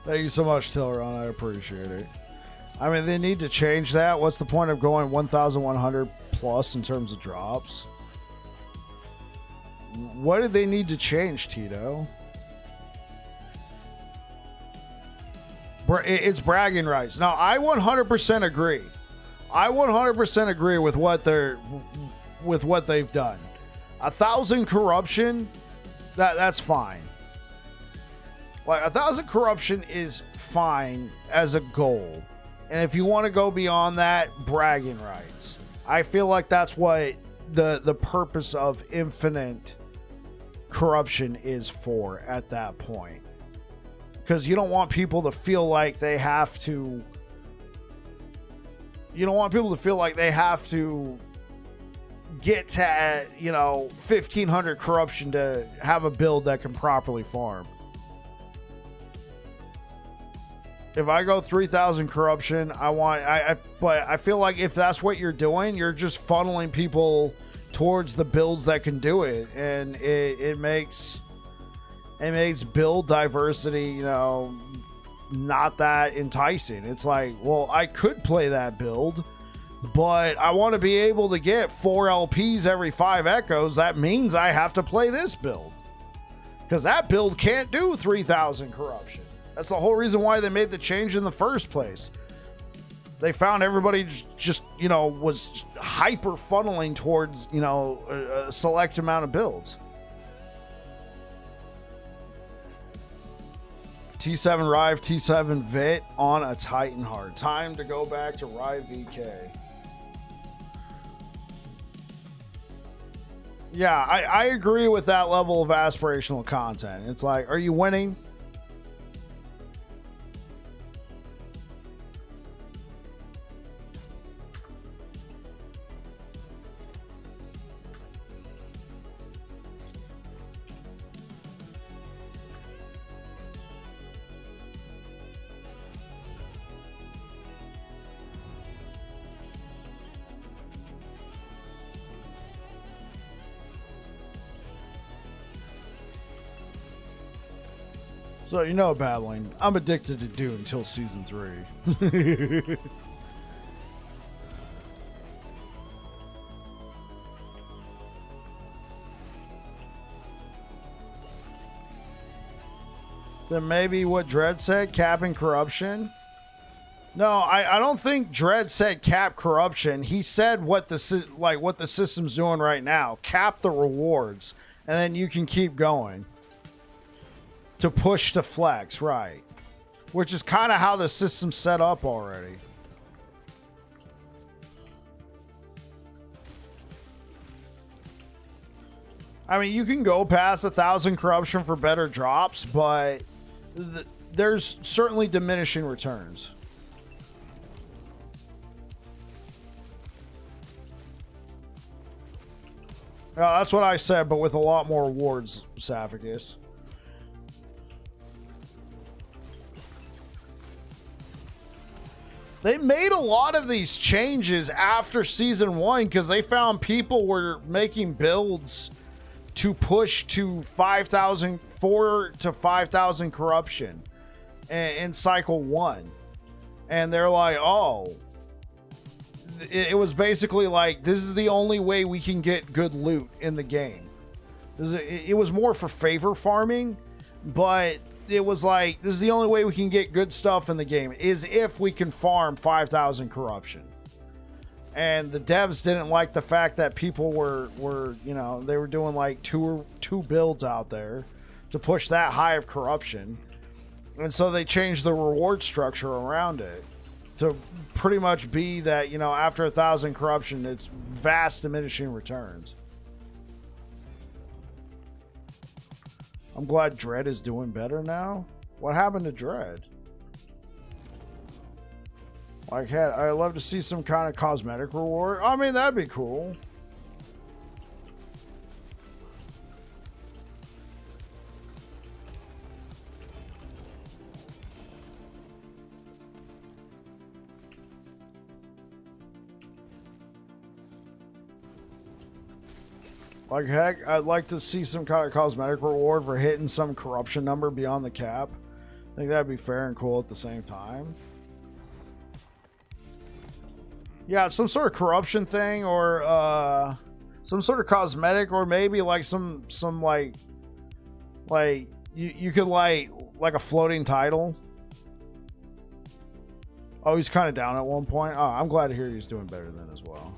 Thank you so much, Tilron. I appreciate it. I mean, they need to change that. What's the point of going 1,100 plus in terms of drops? What did they need to change, Tito? It's bragging rights. Now, I 100% agree. I 100% agree with what they've done. 1,000 corruption. That's fine. Like, 1,000 corruption is fine as a goal. And if you want to go beyond that, bragging rights. I feel like that's what the purpose of infinite corruption is for at that point. Because you don't want people to feel like they have to... You don't want people to feel like they have to get to, 1,500 corruption to have a build that can properly farm. If I go 3,000 corruption, but I feel like if that's what you're doing, you're just funneling people towards the builds that can do it, and it makes build diversity, not that enticing. It's like, well, I could play that build, but I want to be able to get 4 LPs every 5 echoes. That means I have to play this build, because that build can't do 3,000 corruption. That's the whole reason why they made the change in the first place. They found everybody just, was hyper funneling towards, a select amount of builds. T7 Rive, T7 Vit on a Titan Heart. Time to go back to Rive VK. Yeah, I agree with that level of aspirational content. It's like, are you winning? So, battling. I'm addicted to Dune until season 3. Then maybe what Dread said, capping corruption. No, I don't think Dread said cap corruption. He said what the system's doing right now. Cap the rewards, and then you can keep going. To push to flex, right. Which is kind of how the system's set up already. I mean, you can go past 1,000 corruption for better drops, but there's certainly diminishing returns. That's what I said, but with a lot more rewards, Saphicus. They made a lot of these changes after Season 1 because they found people were making builds to push to 5,000, 4 to 5,000 corruption in Cycle 1. And they're like, oh, it was basically like, this is the only way we can get good loot in the game. It was more for favor farming, but it was like, this is the only way we can get good stuff in the game, is if we can farm 5,000 corruption. And the devs didn't like the fact that people were you know, they were doing like two builds out there to push that high of corruption. And so they changed the reward structure around it to pretty much be that, you know, after 1,000 corruption, it's vast diminishing returns. I'm glad Dread is doing better now. What happened to Dread? Like, I'd love to see some kind of cosmetic reward. I mean, that'd be cool. Like, heck, I'd like to see some kind of cosmetic reward for hitting some corruption number beyond the cap. I think that'd be fair and cool at the same time. Yeah, some sort of corruption thing, or some sort of cosmetic, or maybe like some like you could like a floating title. Oh, he's kind of down at one point. Oh, I'm glad to hear he's doing better then as well.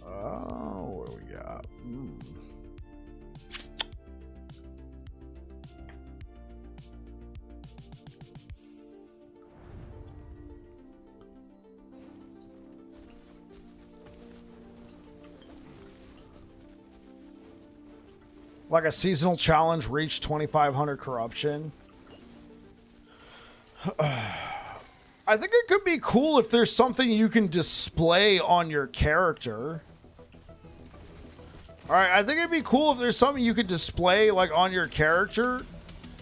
Oh, what do we got? Like a seasonal challenge, reach 2,500 corruption. I think it could be cool if there's something you can display on your character. All right, I think it'd be cool if there's something you could display like on your character,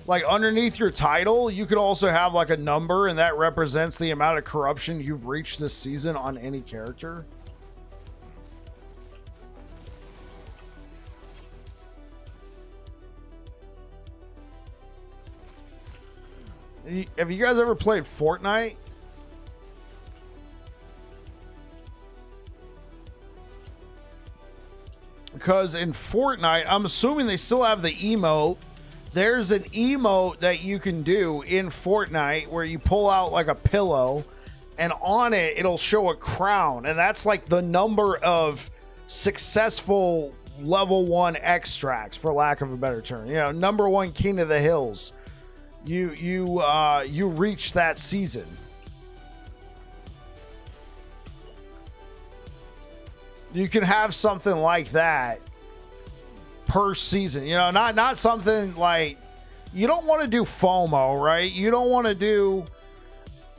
like underneath your title. You could also have like a number, and that represents the amount of corruption you've reached this season on any character. Have you guys ever played Fortnite? Because in Fortnite, I'm assuming they still have the emote. There's an emote that you can do in Fortnite where you pull out like a pillow, and on it, it'll show a crown. And that's like the number of successful level 1 extracts, for lack of a better term. You know, number 1 King of the Hills. You reach that season. You can have something like that per season. You know, not something like, you don't want to do FOMO, right? You don't want to do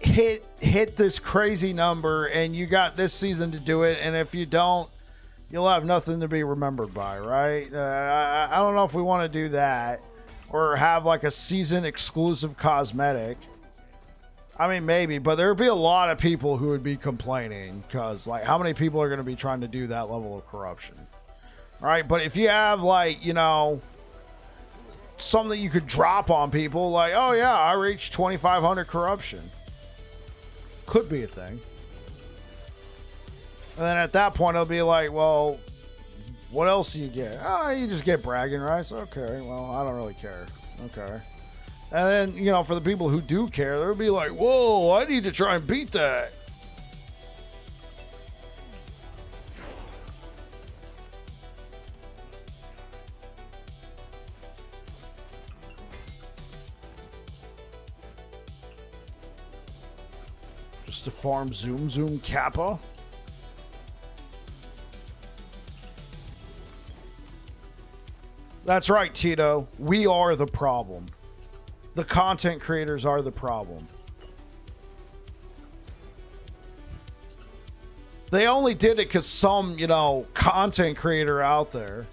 hit this crazy number and you got this season to do it, and if you don't, you'll have nothing to be remembered by, right? I don't know if we want to do that. Or have like a season exclusive cosmetic. I mean, maybe, but there'd be a lot of people who would be complaining, because like, how many people are going to be trying to do that level of corruption? All right, but if you have like, you know, something you could drop on people, like, oh yeah, I reached 2,500 corruption. Could be a thing. And then at that point, it'll be like, well, what else do you get? Oh, you just get bragging rights. Okay, well, I don't really care. Okay. And then, you know, for the people who do care, they'll be like, whoa, I need to try and beat that. Just to farm Zoom Kappa. That's right, Tito. We are the problem. The content creators are the problem. They only did it because some, content creator out there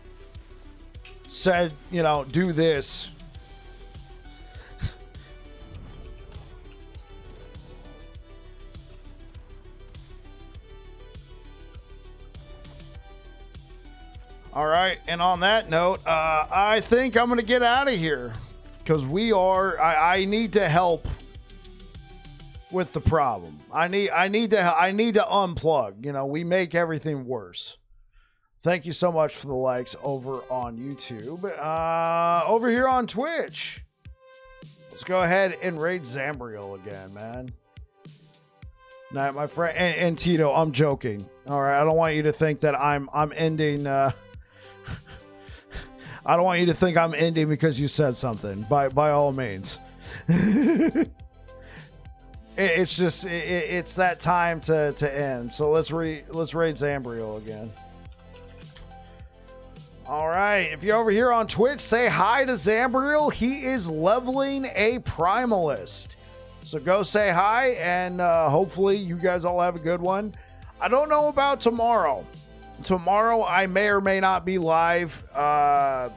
said, do this. All right, and on that note, I think I'm going to get out of here because I need to help with the problem. I need to unplug. We make everything worse. Thank you so much for the likes over on YouTube. Over here on Twitch, let's go ahead and raid Zambriel again, man. Now, my friend and Tito, I'm joking. All right, I don't want you to think that I'm ending. I don't want you to think I'm ending because you said something. By all means. It's just it's that time to end. So let's raid Zambriel again. All right, if you're over here on Twitch, say hi to Zambriel. He is leveling a Primalist. So go say hi, and hopefully you guys all have a good one. I don't know about tomorrow. Tomorrow I may or may not be live. I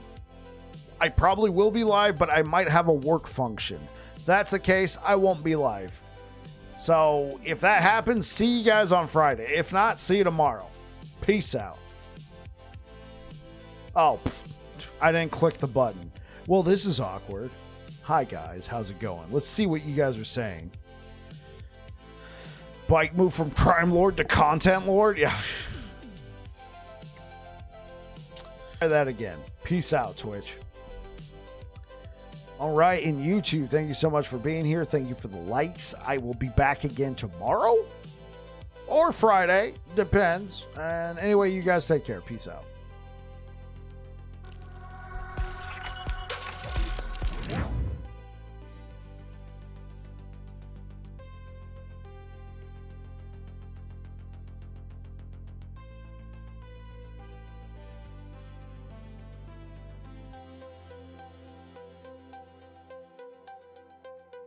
probably will be live, but I might have a work function. If that's the case, I won't be live. So if that happens, see you guys on Friday. If not, see you tomorrow. Peace out. Oh, I didn't click the button. Well, this is awkward. Hi guys, how's it going? Let's see what you guys are saying. Bike move from Crime Lord to Content Lord? Yeah. Try that again. Peace out, Twitch. All right, in YouTube, thank you so much for being here. Thank you for the likes. I will be back again tomorrow or Friday. Depends. And anyway, you guys take care. Peace out.